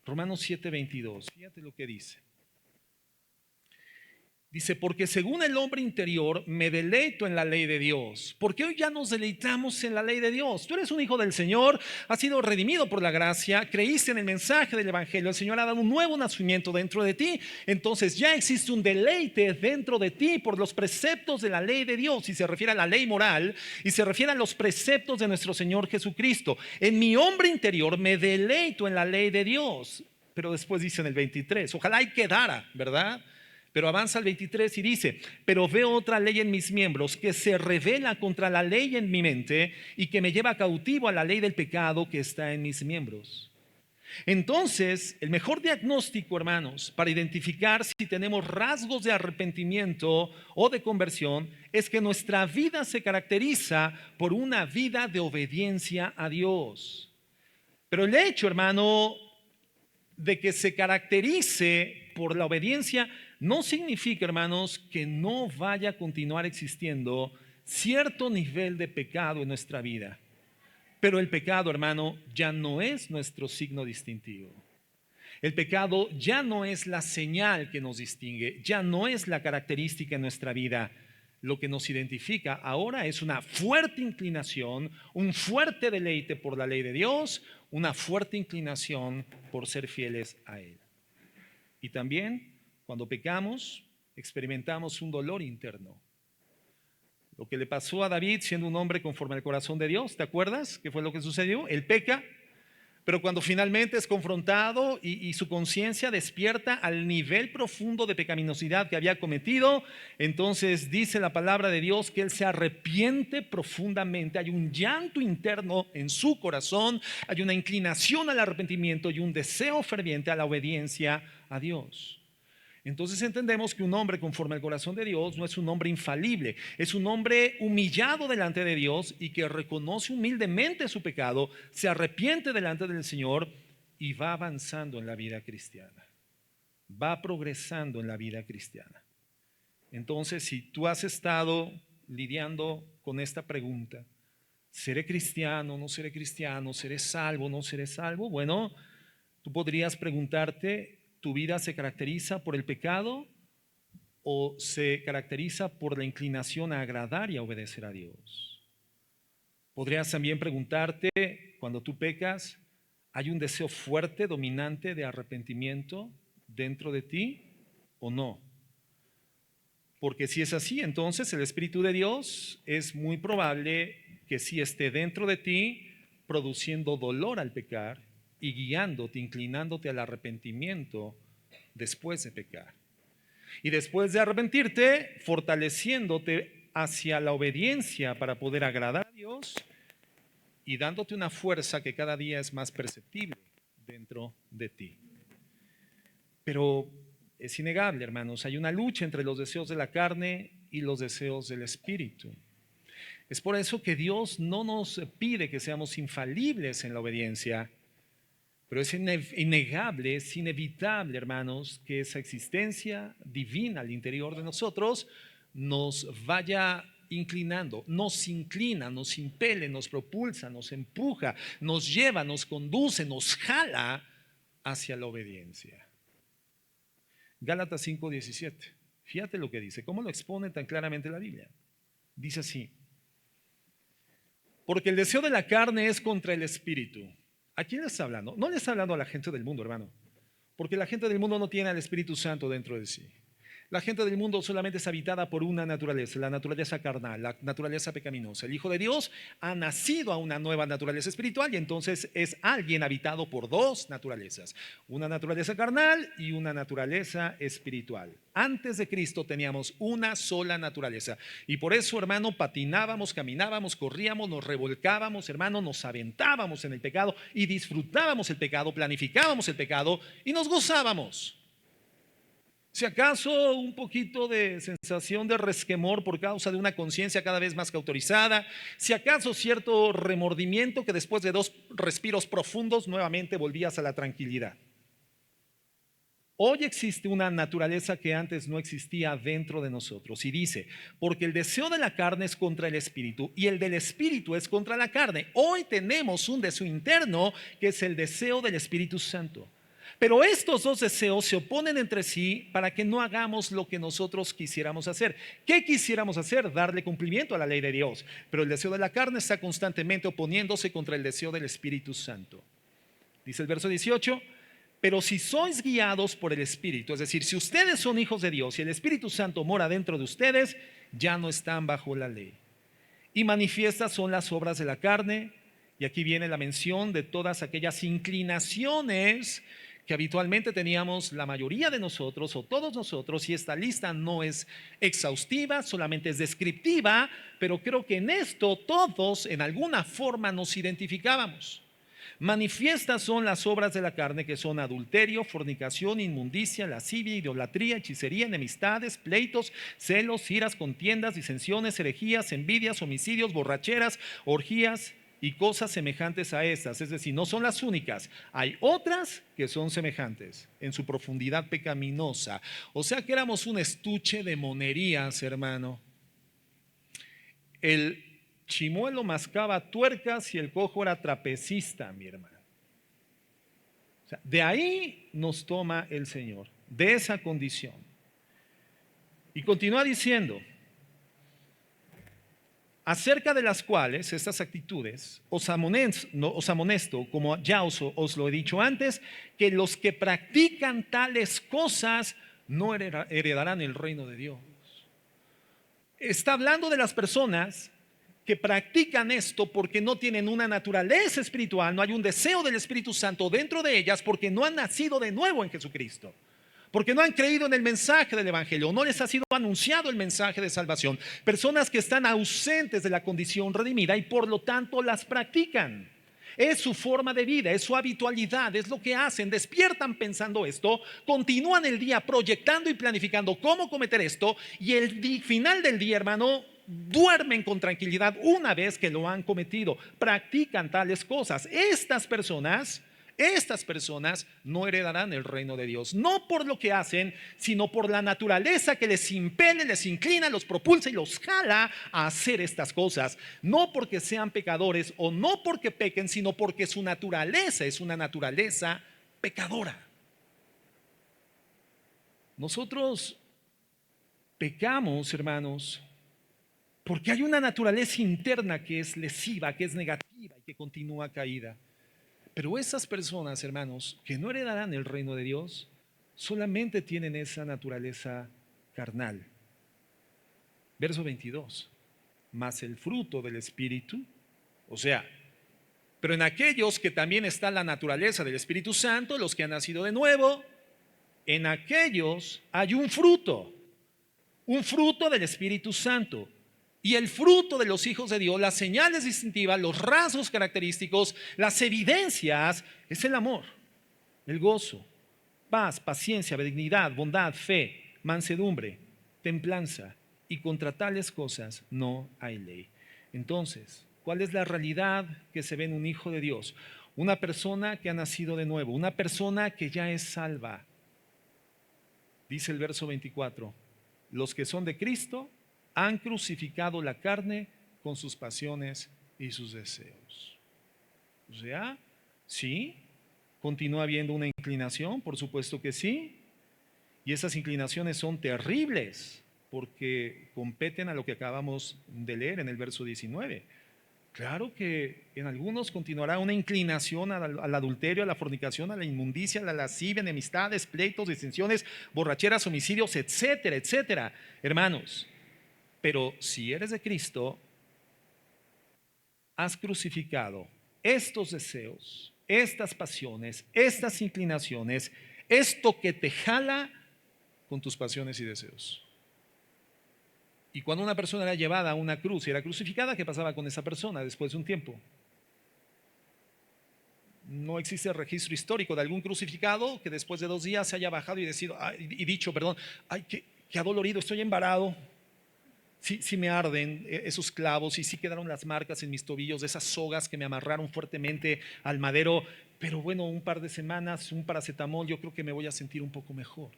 Romanos 7:22, fíjate lo que dice. Dice: porque según el hombre interior me deleito en la ley de Dios. ¿Por qué hoy ya nos deleitamos en la ley de Dios? Tú eres un hijo del Señor, has sido redimido por la gracia, creíste en el mensaje del Evangelio, el Señor ha dado un nuevo nacimiento dentro de ti. Entonces ya existe un deleite dentro de ti por los preceptos de la ley de Dios, y se refiere a la ley moral y se refiere a los preceptos de nuestro Señor Jesucristo. En mi hombre interior me deleito en la ley de Dios. Pero después dice en el 23, ojalá y quedara, ¿verdad? Pero avanza al 23 y dice: pero veo otra ley en mis miembros que se revela contra la ley en mi mente y que me lleva cautivo a la ley del pecado que está en mis miembros. Entonces, el mejor diagnóstico, hermanos, para identificar si tenemos rasgos de arrepentimiento o de conversión es que nuestra vida se caracteriza por una vida de obediencia a Dios. Pero el hecho, hermano, de que se caracterice por la obediencia no significa, hermanos, que no vaya a continuar existiendo cierto nivel de pecado en nuestra vida. Pero el pecado, hermano, ya no es nuestro signo distintivo. El pecado ya no es la señal que nos distingue, ya no es la característica en nuestra vida. Lo que nos identifica ahora es una fuerte inclinación, un fuerte deleite por la ley de Dios, una fuerte inclinación por ser fieles a Él. Y también cuando pecamos, experimentamos un dolor interno. Lo que le pasó a David siendo un hombre conforme al corazón de Dios, ¿te acuerdas? ¿Qué fue lo que sucedió? Él peca, pero cuando finalmente es confrontado y su conciencia despierta al nivel profundo de pecaminosidad que había cometido, entonces dice la palabra de Dios que él se arrepiente profundamente. Hay un llanto interno en su corazón, hay una inclinación al arrepentimiento y un deseo ferviente a la obediencia a Dios. Entonces entendemos que un hombre conforme al corazón de Dios no es un hombre infalible, es un hombre humillado delante de Dios y que reconoce humildemente su pecado, se arrepiente delante del Señor y va avanzando en la vida cristiana, va progresando en la vida cristiana. Entonces, si tú has estado lidiando con esta pregunta, ¿seré cristiano, no seré cristiano? ¿Seré salvo, no seré salvo? Bueno, tú podrías preguntarte, ¿tu vida se caracteriza por el pecado o se caracteriza por la inclinación a agradar y a obedecer a Dios? Podrías también preguntarte, cuando tú pecas, ¿hay un deseo fuerte, dominante de arrepentimiento dentro de ti o no? Porque si es así, entonces el Espíritu de Dios es muy probable que sí esté dentro de ti, produciendo dolor al pecar y guiándote, inclinándote al arrepentimiento después de pecar. Y después de arrepentirte, fortaleciéndote hacia la obediencia para poder agradar a Dios y dándote una fuerza que cada día es más perceptible dentro de ti. Pero es innegable, hermanos, hay una lucha entre los deseos de la carne y los deseos del Espíritu. Es por eso que Dios no nos pide que seamos infalibles en la obediencia, pero es innegable, es inevitable, hermanos, que esa existencia divina al interior de nosotros nos vaya inclinando, nos inclina, nos impele, nos propulsa, nos empuja, nos lleva, nos conduce, nos jala hacia la obediencia. Gálatas 5:17. Fíjate lo que dice, cómo lo expone tan claramente la Biblia. Dice así: porque el deseo de la carne es contra el espíritu. ¿A quién le está hablando? No le está hablando a la gente del mundo, hermano, porque la gente del mundo no tiene al Espíritu Santo dentro de sí. La gente del mundo solamente es habitada por una naturaleza, la naturaleza carnal, la naturaleza pecaminosa. El Hijo de Dios ha nacido a una nueva naturaleza espiritual y entonces es alguien habitado por dos naturalezas, una naturaleza carnal y una naturaleza espiritual. Antes de Cristo teníamos una sola naturaleza y por eso, hermano, patinábamos, caminábamos, corríamos, nos revolcábamos, hermano, nos aventábamos en el pecado y disfrutábamos el pecado, planificábamos el pecado y nos gozábamos. Si acaso un poquito de sensación de resquemor por causa de una conciencia cada vez más cauterizada, si acaso cierto remordimiento que después de 2 respiros profundos nuevamente volvías a la tranquilidad. Hoy existe una naturaleza que antes no existía dentro de nosotros y dice, porque el deseo de la carne es contra el espíritu y el del espíritu es contra la carne. Hoy tenemos un deseo interno que es el deseo del Espíritu Santo. Pero estos dos deseos se oponen entre sí para que no hagamos lo que nosotros quisiéramos hacer. ¿Qué quisiéramos hacer? Darle cumplimiento a la ley de Dios. Pero el deseo de la carne está constantemente oponiéndose contra el deseo del Espíritu Santo. Dice el verso 18, pero si sois guiados por el Espíritu, es decir, si ustedes son hijos de Dios y el Espíritu Santo mora dentro de ustedes, ya no están bajo la ley. Y manifiestas son las obras de la carne, y aquí viene la mención de todas aquellas inclinaciones que habitualmente teníamos la mayoría de nosotros o todos nosotros, y esta lista no es exhaustiva, solamente es descriptiva, pero creo que en esto todos en alguna forma nos identificábamos. Manifiestas son las obras de la carne, que son adulterio, fornicación, inmundicia, lascivia, idolatría, hechicería, enemistades, pleitos, celos, iras, contiendas, disensiones, herejías, envidias, homicidios, borracheras, orgías y cosas semejantes a estas. Es decir, no son las únicas, hay otras que son semejantes en su profundidad pecaminosa. O sea que éramos un estuche de monerías, hermano. El chimuelo mascaba tuercas y el cojo era trapecista, mi hermano. O sea, de ahí nos toma el Señor, de esa condición. Y continúa diciendo, acerca de las cuales, estas actitudes, os amonesto, como ya os lo he dicho antes, que los que practican tales cosas no heredarán el reino de Dios. Está hablando de las personas que practican esto porque no tienen una naturaleza espiritual, no hay un deseo del Espíritu Santo dentro de ellas, porque no han nacido de nuevo en Jesucristo, porque no han creído en el mensaje del Evangelio, no les ha sido anunciado el mensaje de salvación. Personas que están ausentes de la condición redimida y por lo tanto las practican. Es su forma de vida, es su habitualidad, es lo que hacen. Despiertan pensando esto, continúan el día proyectando y planificando cómo cometer esto, y el final del día, hermano, duermen con tranquilidad una vez que lo han cometido. Practican tales cosas. Estas personas no heredarán el reino de Dios, no por lo que hacen, sino por la naturaleza que les impele, les inclina, los propulsa y los jala a hacer estas cosas. No porque sean pecadores o no porque pequen, sino porque su naturaleza es una naturaleza pecadora. Nosotros pecamos, hermanos, porque hay una naturaleza interna que es lesiva, que es negativa y que continúa caída. Pero esas personas, hermanos, que no heredarán el reino de Dios, solamente tienen esa naturaleza carnal. Verso 22. Mas el fruto del Espíritu, o sea, pero en aquellos que también está la naturaleza del Espíritu Santo, los que han nacido de nuevo, en aquellos hay un fruto del Espíritu Santo. Y el fruto de los hijos de Dios, las señales distintivas, los rasgos característicos, las evidencias, es el amor, el gozo, paz, paciencia, benignidad, bondad, fe, mansedumbre, templanza. Y contra tales cosas no hay ley. Entonces, ¿cuál es la realidad que se ve en un hijo de Dios? Una persona que ha nacido de nuevo, una persona que ya es salva. Dice el verso 24, los que son de Cristo han crucificado la carne con sus pasiones y sus deseos. O sea, sí, continúa habiendo una inclinación, por supuesto que sí, y esas inclinaciones son terribles porque competen a lo que acabamos de leer en el verso 19. Claro que en algunos continuará una inclinación al adulterio, a la fornicación, a la inmundicia, a la lascivia, enemistades, pleitos, disensiones, borracheras, homicidios, etcétera, etcétera. Hermanos, pero si eres de Cristo, has crucificado estos deseos, estas pasiones, estas inclinaciones, esto que te jala con tus pasiones y deseos. Y cuando una persona era llevada a una cruz y era crucificada, ¿qué pasaba con esa persona después de un tiempo? No existe registro histórico de algún crucificado que después de 2 días se haya bajado y dicho, ay, qué adolorido, estoy embarado. Sí me arden esos clavos y sí quedaron las marcas en mis tobillos de esas sogas que me amarraron fuertemente al madero, pero bueno, un par de semanas, un paracetamol, yo creo que me voy a sentir un poco mejor.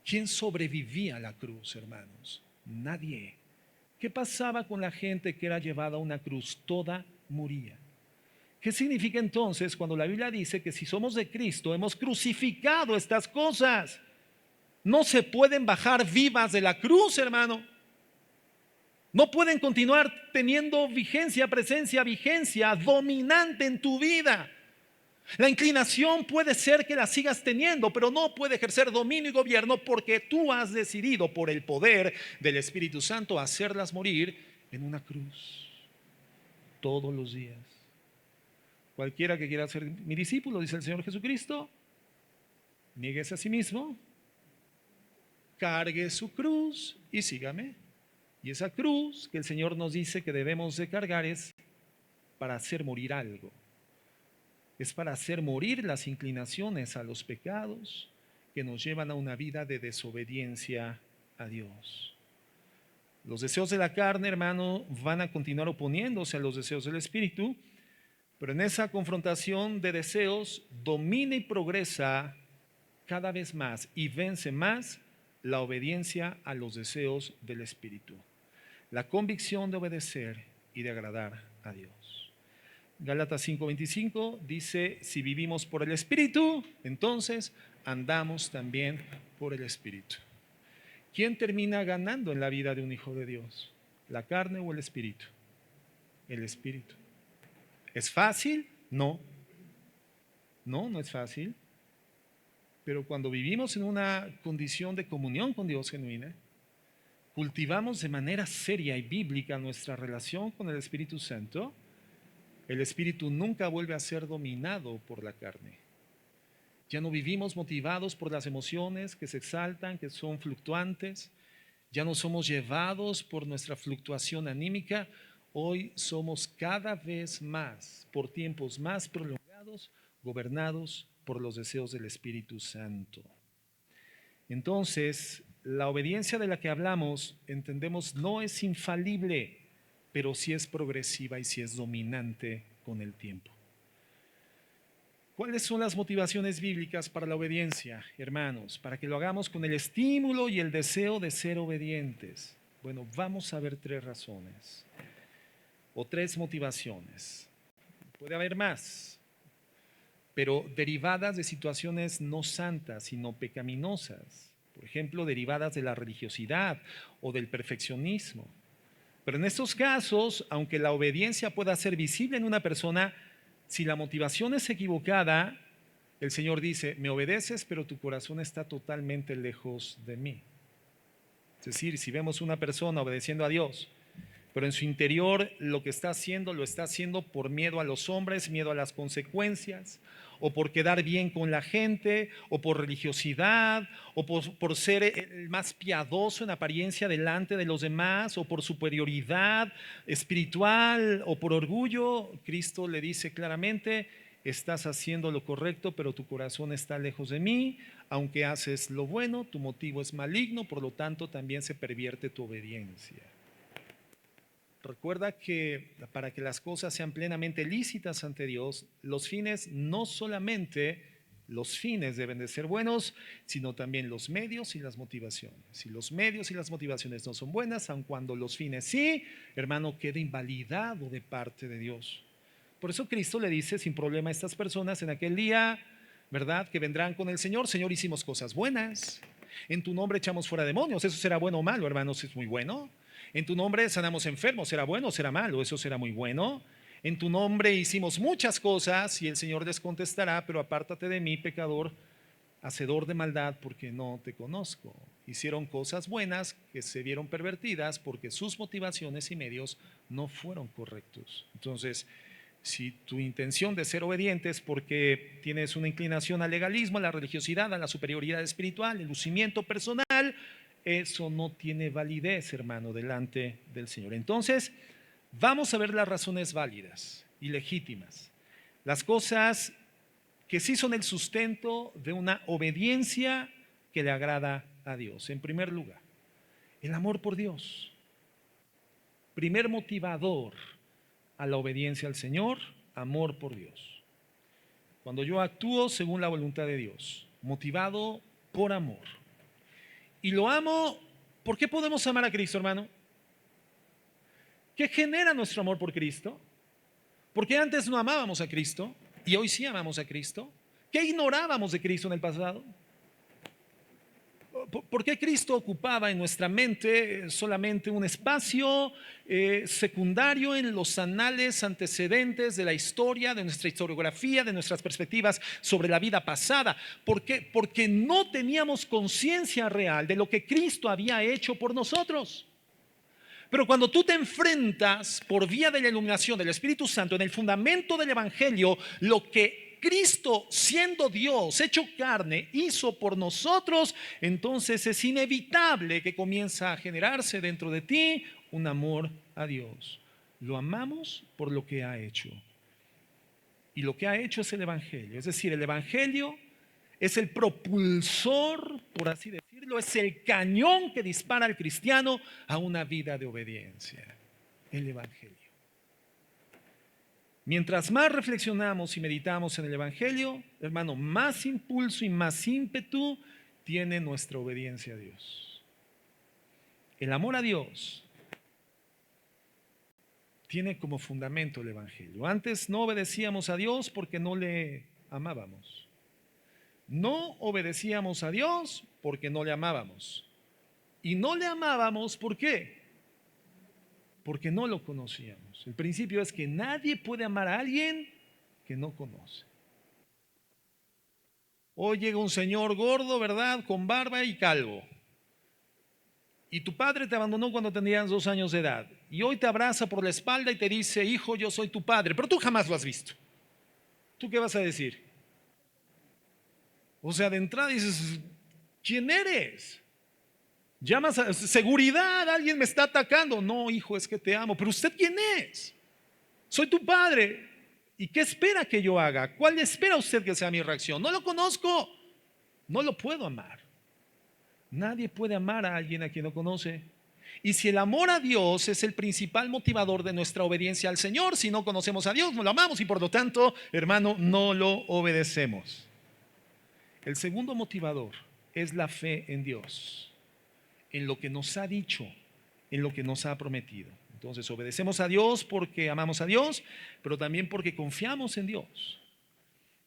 ¿Quién sobrevivía a la cruz, hermanos? Nadie. ¿Qué pasaba con la gente que era llevada a una cruz? Toda moría. ¿Qué significa entonces cuando la Biblia dice que si somos de Cristo hemos crucificado estas cosas? No se pueden bajar vivas de la cruz, hermano. No pueden continuar teniendo vigencia dominante en tu vida. La inclinación puede ser que la sigas teniendo, pero no puede ejercer dominio y gobierno porque tú has decidido por el poder del Espíritu Santo hacerlas morir en una cruz todos los días. Cualquiera que quiera ser mi discípulo, dice el Señor Jesucristo, niéguese a sí mismo, cargue su cruz y sígame. Y esa cruz que el Señor nos dice que debemos de cargar es para hacer morir algo. Es para hacer morir las inclinaciones a los pecados que nos llevan a una vida de desobediencia a Dios. Los deseos de la carne, hermano, van a continuar oponiéndose a los deseos del Espíritu, pero en esa confrontación de deseos domina y progresa cada vez más y vence más la obediencia a los deseos del Espíritu. La convicción de obedecer y de agradar a Dios. Gálatas 5:25 dice, si vivimos por el Espíritu, entonces andamos también por el Espíritu. ¿Quién termina ganando en la vida de un hijo de Dios? ¿La carne o el Espíritu? El Espíritu. ¿Es fácil? No. No es fácil. Pero cuando vivimos en una condición de comunión con Dios genuina, cultivamos de manera seria y bíblica nuestra relación con el Espíritu Santo, el Espíritu nunca vuelve a ser dominado por la carne. Ya no vivimos motivados por las emociones que se exaltan, que son fluctuantes. Ya no somos llevados por nuestra fluctuación anímica. Hoy somos cada vez más, por tiempos más prolongados, gobernados por los deseos del Espíritu Santo. Entonces, la obediencia de la que hablamos, entendemos, no es infalible, pero sí es progresiva y sí es dominante con el tiempo. ¿Cuáles son las motivaciones bíblicas para la obediencia, hermanos? Para que lo hagamos con el estímulo y el deseo de ser obedientes. Bueno, vamos a ver 3 razones o 3 motivaciones. Puede haber más, pero derivadas de situaciones no santas, sino pecaminosas. Por ejemplo, derivadas de la religiosidad o del perfeccionismo. Pero en estos casos, aunque la obediencia pueda ser visible en una persona, si la motivación es equivocada, el Señor dice, me obedeces, pero tu corazón está totalmente lejos de mí. Es decir, si vemos una persona obedeciendo a Dios, pero en su interior lo que está haciendo, lo está haciendo por miedo a los hombres, miedo a las consecuencias, o por quedar bien con la gente, o por religiosidad, o por ser el más piadoso en apariencia delante de los demás, o por superioridad espiritual, o por orgullo, Cristo le dice claramente, estás haciendo lo correcto, pero tu corazón está lejos de mí. Aunque haces lo bueno, tu motivo es maligno, por lo tanto también se pervierte tu obediencia. Recuerda que para que las cosas sean plenamente lícitas ante Dios, los fines no solamente los fines deben de ser buenos, sino también los medios y las motivaciones. Si los medios y las motivaciones no son buenas, aun cuando los fines sí, hermano, queda invalidado de parte de Dios. Por eso Cristo le dice sin problema a estas personas en aquel día, ¿verdad? Que vendrán con el Señor. Señor, hicimos cosas buenas. En tu nombre echamos fuera demonios. ¿Eso será bueno o malo, hermanos? Es muy bueno. En tu nombre sanamos enfermos. ¿Será bueno o será malo? Eso será muy bueno. En tu nombre hicimos muchas cosas y el Señor les contestará, pero apártate de mí, pecador, hacedor de maldad, porque no te conozco. Hicieron cosas buenas que se vieron pervertidas porque sus motivaciones y medios no fueron correctos. Entonces, si tu intención de ser obediente es porque tienes una inclinación al legalismo, a la religiosidad, a la superioridad espiritual, el lucimiento personal, eso no tiene validez, hermano, delante del Señor. Entonces, vamos a ver las razones válidas y legítimas. Las cosas que sí son el sustento de una obediencia que le agrada a Dios. En primer lugar, el amor por Dios. Primer motivador a la obediencia al Señor, amor por Dios. Cuando yo actúo según la voluntad de Dios, motivado por amor. Y lo amo, ¿por qué podemos amar a Cristo, hermano? ¿Qué genera nuestro amor por Cristo? Porque antes no amábamos a Cristo y hoy sí amamos a Cristo. ¿Qué ignorábamos de Cristo en el pasado? ¿Por qué Cristo ocupaba en nuestra mente solamente un espacio secundario en los anales antecedentes de la historia, de nuestra historiografía, de nuestras perspectivas sobre la vida pasada? ¿Por qué? Porque no teníamos conciencia real de lo que Cristo había hecho por nosotros. Pero cuando tú te enfrentas por vía de la iluminación del Espíritu Santo en el fundamento del Evangelio, lo que Cristo, siendo Dios, hecho carne, hizo por nosotros, entonces es inevitable que comienza a generarse dentro de ti un amor a Dios. Lo amamos por lo que ha hecho. Y lo que ha hecho es el Evangelio. Es decir, el Evangelio es el propulsor, por así decirlo, es el cañón que dispara al cristiano a una vida de obediencia. El Evangelio. Mientras más reflexionamos y meditamos en el Evangelio, hermano, más impulso y más ímpetu tiene nuestra obediencia a Dios. El amor a Dios tiene como fundamento el Evangelio. Antes no obedecíamos a Dios porque no le amábamos. No obedecíamos a Dios porque no le amábamos. Y no le amábamos, ¿por qué? Porque no lo conocíamos. El principio es que nadie puede amar a alguien que no conoce. Hoy llega un señor gordo, ¿verdad? Con barba y calvo. Y tu padre te abandonó cuando tenías 2 años de edad. Y hoy te abraza por la espalda y te dice, hijo, yo soy tu padre. Pero tú jamás lo has visto. ¿Tú qué vas a decir? O sea, de entrada dices, ¿quién eres? Llamas a seguridad, alguien me está atacando. No, hijo, es que te amo. Pero ¿usted quién es? Soy tu padre. ¿Y qué espera que yo haga? ¿Cuál espera usted que sea mi reacción? No lo conozco. No lo puedo amar. Nadie puede amar a alguien a quien no conoce. Y si el amor a Dios es el principal motivador de nuestra obediencia al Señor, si no conocemos a Dios, no lo amamos y por lo tanto, hermano, no lo obedecemos. El segundo motivador es la fe en Dios, en lo que nos ha dicho, en lo que nos ha prometido. Entonces obedecemos a Dios porque amamos a Dios, pero también porque confiamos en Dios.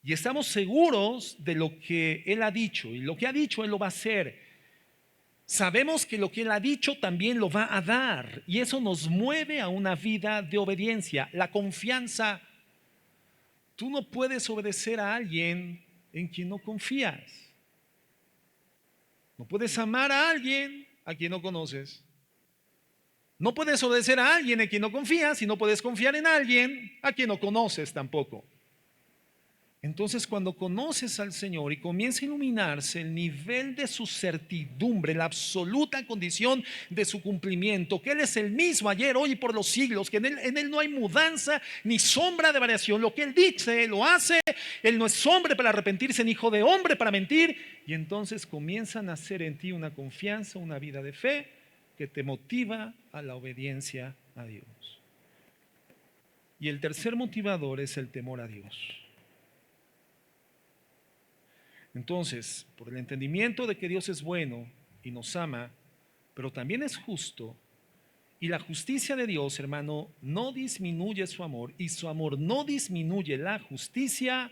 Y estamos seguros de lo que Él ha dicho, y lo que ha dicho Él lo va a hacer. Sabemos que lo que Él ha dicho también lo va a dar, y eso nos mueve a una vida de obediencia, la confianza. Tú no puedes obedecer a alguien en quien no confías. No puedes amar a alguien a quien no conoces. No puedes obedecer a alguien en quien no confías y no puedes confiar en alguien a quien no conoces tampoco. Entonces, cuando conoces al Señor y comienza a iluminarse el nivel de su certidumbre, la absoluta condición de su cumplimiento, que Él es el mismo ayer, hoy y por los siglos, que en Él no hay mudanza ni sombra de variación. Lo que Él dice, lo hace. Él no es hombre para arrepentirse, ni hijo de hombre para mentir. Y entonces comienza a nacer en ti una confianza, una vida de fe que te motiva a la obediencia a Dios. Y el tercer motivador es el temor a Dios. Entonces, por el entendimiento de que Dios es bueno y nos ama, pero también es justo, y la justicia de Dios, hermano, no disminuye su amor, y su amor no disminuye la justicia,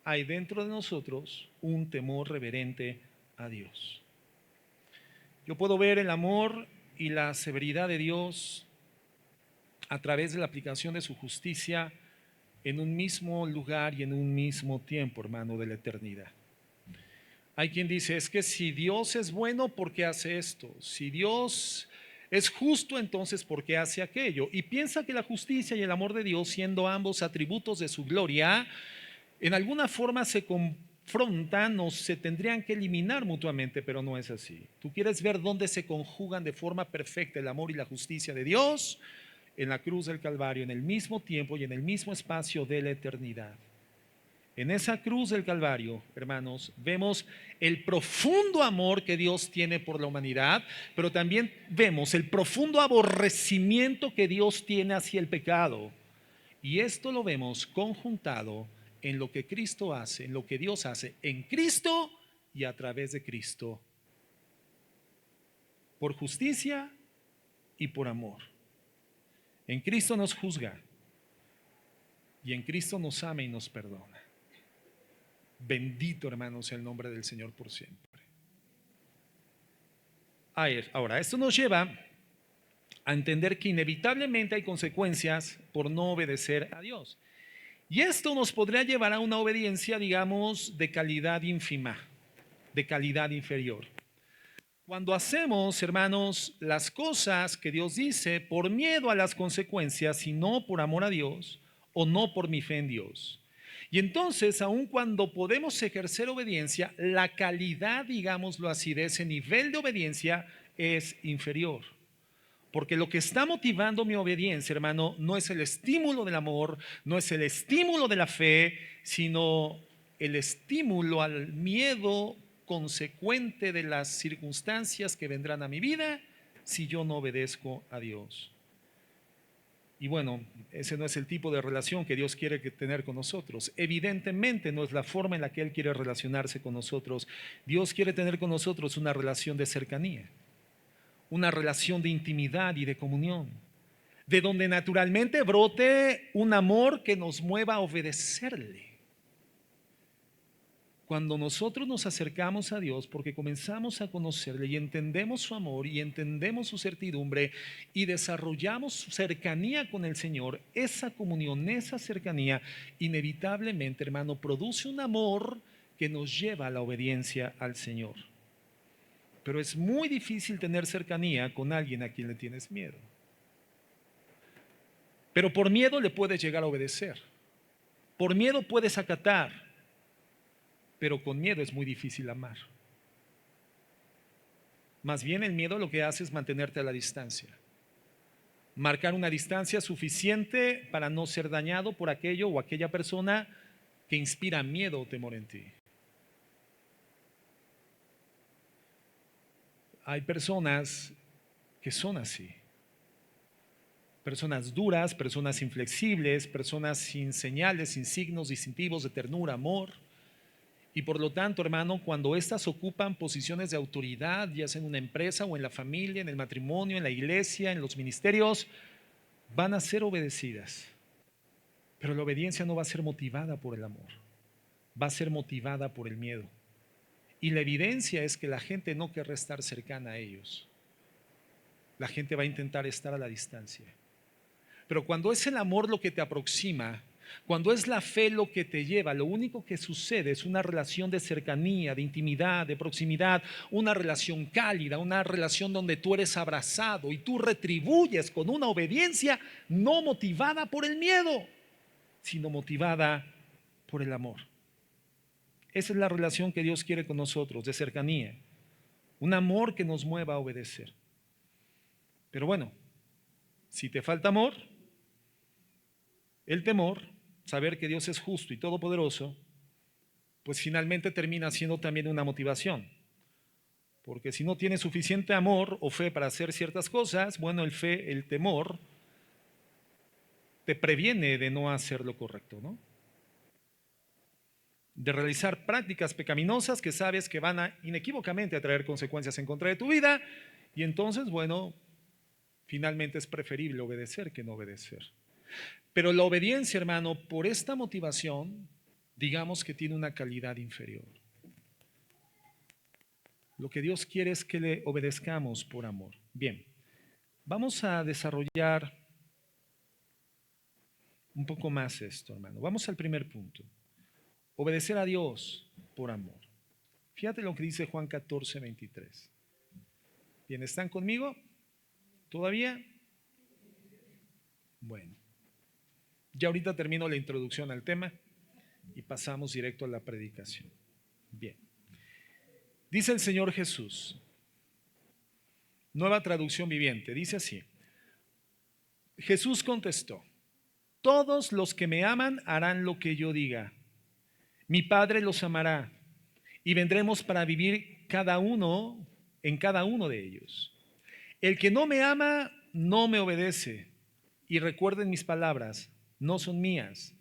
hay dentro de nosotros un temor reverente a Dios. Yo puedo ver el amor y la severidad de Dios a través de la aplicación de su justicia en un mismo lugar y en un mismo tiempo, hermano, de la eternidad. Hay quien dice, es que si Dios es bueno, ¿por qué hace esto? Si Dios es justo, entonces ¿por qué hace aquello? Y piensa que la justicia y el amor de Dios, siendo ambos atributos de su gloria, en alguna forma se confrontan o se tendrían que eliminar mutuamente, pero no es así. ¿Tú quieres ver dónde se conjugan de forma perfecta el amor y la justicia de Dios? En la cruz del Calvario, en el mismo tiempo y en el mismo espacio de la eternidad. En esa cruz del Calvario, hermanos, vemos el profundo amor que Dios tiene por la humanidad, pero también vemos el profundo aborrecimiento que Dios tiene hacia el pecado. Y esto lo vemos conjuntado en lo que Cristo hace, en lo que Dios hace en Cristo y a través de Cristo, por justicia y por amor. En Cristo nos juzga y en Cristo nos ama y nos perdona. Bendito, hermanos, sea el nombre del Señor por siempre. Ahora, esto nos lleva a entender que inevitablemente hay consecuencias por no obedecer a Dios. Y esto nos podría llevar a una obediencia, digamos, de calidad ínfima, de calidad inferior. Cuando hacemos, hermanos, las cosas que Dios dice por miedo a las consecuencias y no por amor a Dios o no por mi fe en Dios. Y entonces, aun cuando podemos ejercer obediencia, la calidad, digámoslo así, de ese nivel de obediencia es inferior. Porque lo que está motivando mi obediencia, hermano, no es el estímulo del amor, no es el estímulo de la fe, sino el estímulo al miedo consecuente de las circunstancias que vendrán a mi vida si yo no obedezco a Dios. Y bueno, ese no es el tipo de relación que Dios quiere tener con nosotros. Evidentemente no es la forma en la que Él quiere relacionarse con nosotros. Dios quiere tener con nosotros una relación de cercanía, una relación de intimidad y de comunión. de donde naturalmente brote un amor que nos mueva a obedecerle. Cuando nosotros nos acercamos a Dios porque comenzamos a conocerle y entendemos su amor y entendemos su certidumbre y desarrollamos su cercanía con el Señor, esa comunión, esa cercanía, inevitablemente, hermano, produce un amor que nos lleva a la obediencia al Señor. Pero es muy difícil tener cercanía con alguien a quien le tienes miedo. Pero por miedo le puedes llegar a obedecer. Por miedo puedes acatar. Pero con miedo es muy difícil amar. Más bien el miedo lo que hace es mantenerte a la distancia. Marcar una distancia suficiente para no ser dañado por aquello o aquella persona que inspira miedo o temor en ti. Hay personas que son así. Personas duras, personas inflexibles, personas sin señales, sin signos distintivos de ternura, amor. Y por lo tanto, hermano, cuando éstas ocupan posiciones de autoridad, ya sea en una empresa o en la familia, en el matrimonio, en la iglesia, en los ministerios, van a ser obedecidas. Pero la obediencia no va a ser motivada por el amor, va a ser motivada por el miedo. Y la evidencia es que la gente no querrá estar cercana a ellos. La gente va a intentar estar a la distancia. Pero cuando es el amor lo que te aproxima, cuando es la fe lo que te lleva, lo único que sucede es una relación de cercanía, de intimidad, de proximidad, una relación cálida, una relación donde tú eres abrazado y tú retribuyes con una obediencia no motivada por el miedo, sino motivada por el amor. Esa es la relación que Dios quiere con nosotros, de cercanía, un amor que nos mueva a obedecer. Pero bueno, si te falta amor, el temor, saber que Dios es justo y todopoderoso, pues finalmente termina siendo también una motivación. Porque si no tienes suficiente amor o fe para hacer ciertas cosas, bueno, el temor te previene de no hacer lo correcto, ¿no? De realizar prácticas pecaminosas que sabes que van a inequívocamente a traer consecuencias en contra de tu vida, y entonces, bueno, finalmente es preferible obedecer que no obedecer. Pero la obediencia, hermano, por esta motivación, digamos que tiene una calidad inferior. Lo que Dios quiere es que le obedezcamos por amor. Bien, vamos a desarrollar un poco más esto, hermano. Vamos al primer punto. Obedecer a Dios por amor. Fíjate lo que dice Juan 14, 23. Bien, ¿están conmigo? ¿Todavía? Bueno. Ya ahorita termino la introducción al tema y pasamos directo a la predicación. Bien. Dice el Señor Jesús, nueva traducción viviente, dice así. Jesús contestó, todos los que me aman harán lo que yo diga. Mi Padre los amará y vendremos para vivir cada uno en cada uno de ellos. El que no me ama no me obedece. Y recuerden mis palabras, no son mías.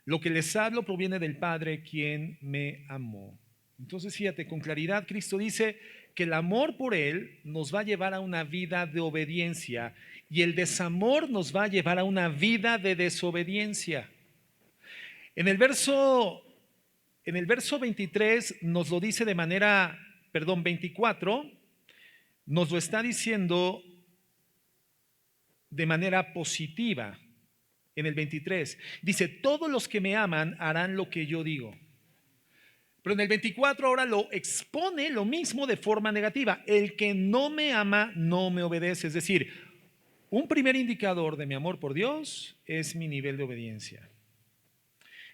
Lo que les hablo proviene del Padre, quien me amó. Entonces, fíjate, con claridad Cristo dice que el amor por Él nos va a llevar a una vida de obediencia y el desamor nos va a llevar a una vida de desobediencia. En el verso 23 nos lo dice 24, nos lo está diciendo de manera positiva. En el 23 dice, todos los que me aman harán lo que yo digo. Pero en el 24 ahora lo expone lo mismo de forma negativa. El que no me ama no me obedece. Es decir, un primer indicador de mi amor por Dios es mi nivel de obediencia.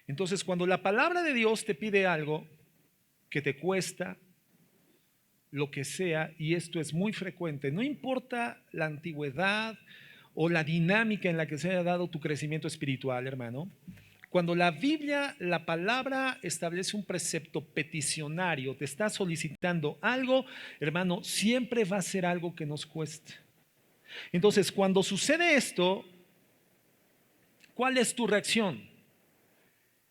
Entonces, cuando la palabra de Dios te pide algo que te cuesta, lo que sea, y esto es muy frecuente, no importa la antigüedad o la dinámica en la que se haya dado tu crecimiento espiritual, hermano, cuando la Biblia, la palabra establece un precepto peticionario, te está solicitando algo, hermano, siempre va a ser algo que nos cueste. Entonces, cuando sucede esto, ¿cuál es tu reacción?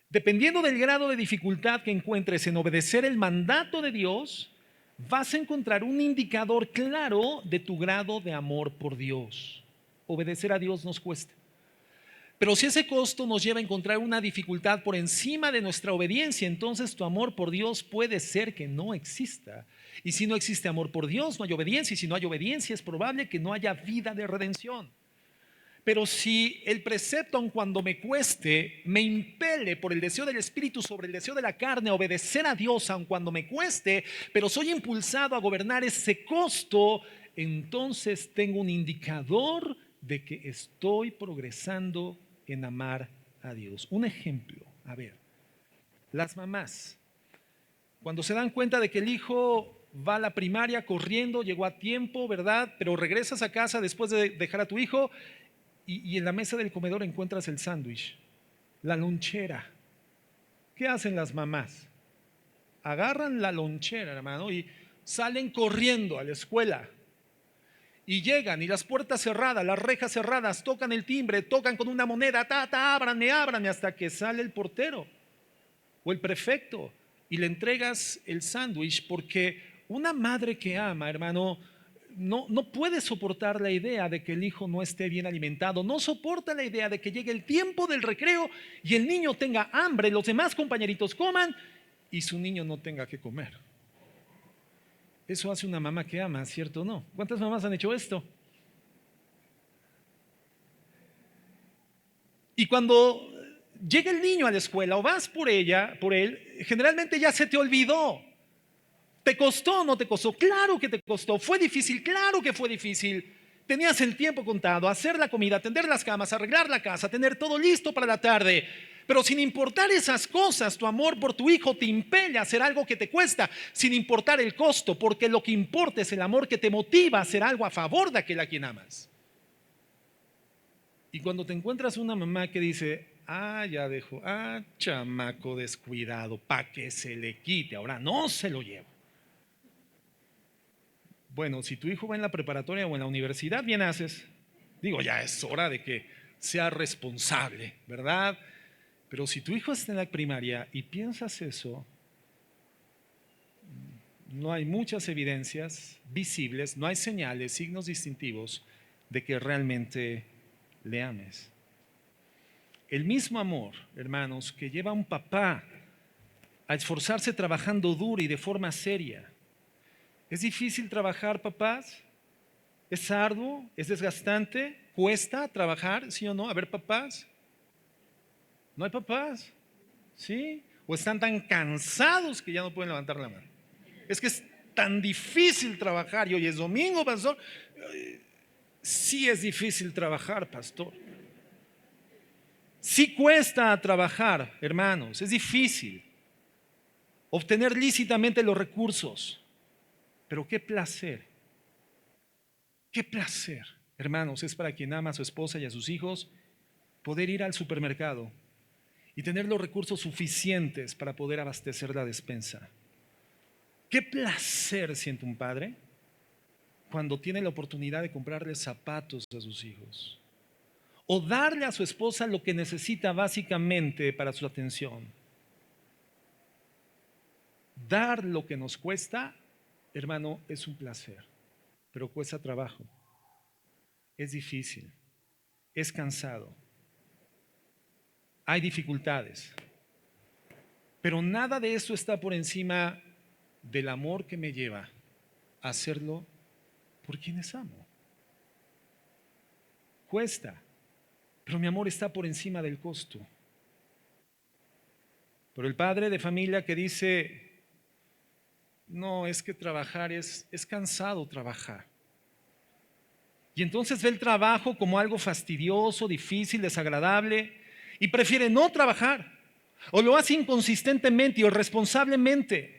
Dependiendo del grado de dificultad que encuentres en obedecer el mandato de Dios, vas a encontrar un indicador claro de tu grado de amor por Dios. obedecer a Dios nos cuesta. Pero si ese costo nos lleva a encontrar una dificultad por encima de nuestra obediencia, entonces tu amor por Dios puede ser que no exista. Y si no existe amor por Dios, no hay obediencia. Y si no hay obediencia, es probable que no haya vida de redención. Pero si el precepto, aun cuando me cueste, me impele por el deseo del Espíritu sobre el deseo de la carne a obedecer a Dios, aun cuando me cueste, pero soy impulsado a gobernar ese costo, entonces tengo un indicador de que estoy progresando en amar a Dios. Un ejemplo, a ver, las mamás, cuando se dan cuenta de que el hijo va a la primaria corriendo, llegó a tiempo, ¿verdad? Pero regresas a casa después de dejar a tu hijo y en la mesa del comedor encuentras el sándwich, la lonchera. ¿Qué hacen las mamás? Agarran la lonchera, hermano, y salen corriendo a la escuela. Y llegan y las puertas cerradas, las rejas cerradas, tocan el timbre, tocan con una moneda, ábranme, ábranme, hasta que sale el portero o el prefecto y le entregas el sándwich, porque una madre que ama, hermano, no puede soportar la idea de que el hijo no esté bien alimentado, no soporta la idea de que llegue el tiempo del recreo y el niño tenga hambre, los demás compañeritos coman y su niño no tenga que comer. Eso hace una mamá que ama, ¿cierto o no? ¿Cuántas mamás han hecho esto? Y cuando llega el niño a la escuela o vas por ella, por él, generalmente ya se te olvidó. ¿Te costó o no te costó? Claro que te costó. ¿Fue difícil? Claro que fue difícil. Tenías el tiempo contado, hacer la comida, tender las camas, arreglar la casa, tener todo listo para la tarde. Pero sin importar esas cosas, tu amor por tu hijo te impele a hacer algo que te cuesta, sin importar el costo, porque lo que importa es el amor que te motiva a hacer algo a favor de aquel a quien amas. Y cuando te encuentras una mamá que dice, ya dejó, chamaco descuidado, pa' que se le quite, ahora no se lo llevo. Bueno, si tu hijo va en la preparatoria o en la universidad, bien haces. Digo, ya es hora de que sea responsable, ¿verdad? Pero si tu hijo está en la primaria y piensas eso, no hay muchas evidencias visibles, no hay señales, signos distintivos de que realmente le ames. El mismo amor, hermanos, que lleva a un papá a esforzarse trabajando duro y de forma seria. ¿Es difícil trabajar, papás? ¿Es arduo? ¿Es desgastante? ¿Cuesta trabajar? ¿Sí o no? A ver, papás. ¿No hay papás? ¿Sí? ¿O están tan cansados que ya no pueden levantar la mano? Es que es tan difícil trabajar y hoy es domingo, pastor. Sí es difícil trabajar, pastor. Sí cuesta trabajar, hermanos. Es difícil obtener lícitamente los recursos. Pero qué placer, hermanos, es para quien ama a su esposa y a sus hijos poder ir al supermercado y tener los recursos suficientes para poder abastecer la despensa. Qué placer siente un padre cuando tiene la oportunidad de comprarle zapatos a sus hijos o darle a su esposa lo que necesita básicamente para su atención. Dar lo que nos cuesta, hermano, es un placer, pero cuesta trabajo, es difícil, es cansado, hay dificultades, pero nada de eso está por encima del amor que me lleva a hacerlo por quienes amo. Cuesta, pero mi amor está por encima del costo. Pero el padre de familia que dice, no, es que trabajar es cansado trabajar. Y entonces ve el trabajo como algo fastidioso, difícil, desagradable y prefiere no trabajar o lo hace inconsistentemente o irresponsablemente.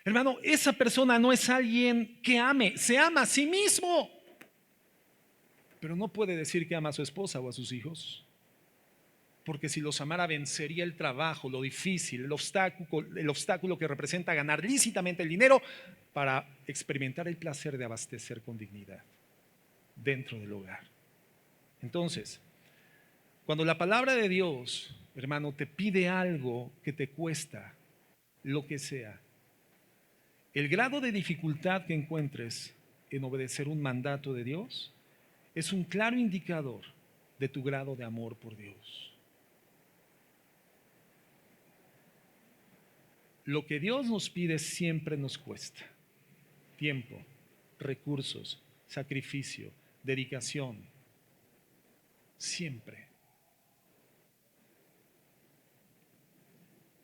Hermano, esa persona no es alguien que ame, se ama a sí mismo, pero no puede decir que ama a su esposa o a sus hijos. Porque si los amara vencería el trabajo, lo difícil, el obstáculo que representa ganar lícitamente el dinero para experimentar el placer de abastecer con dignidad dentro del hogar. Entonces, cuando la palabra de Dios, hermano, te pide algo que te cuesta, lo que sea, el grado de dificultad que encuentres en obedecer un mandato de Dios es un claro indicador de tu grado de amor por Dios. Lo que Dios nos pide siempre nos cuesta tiempo, recursos, sacrificio, dedicación. Siempre.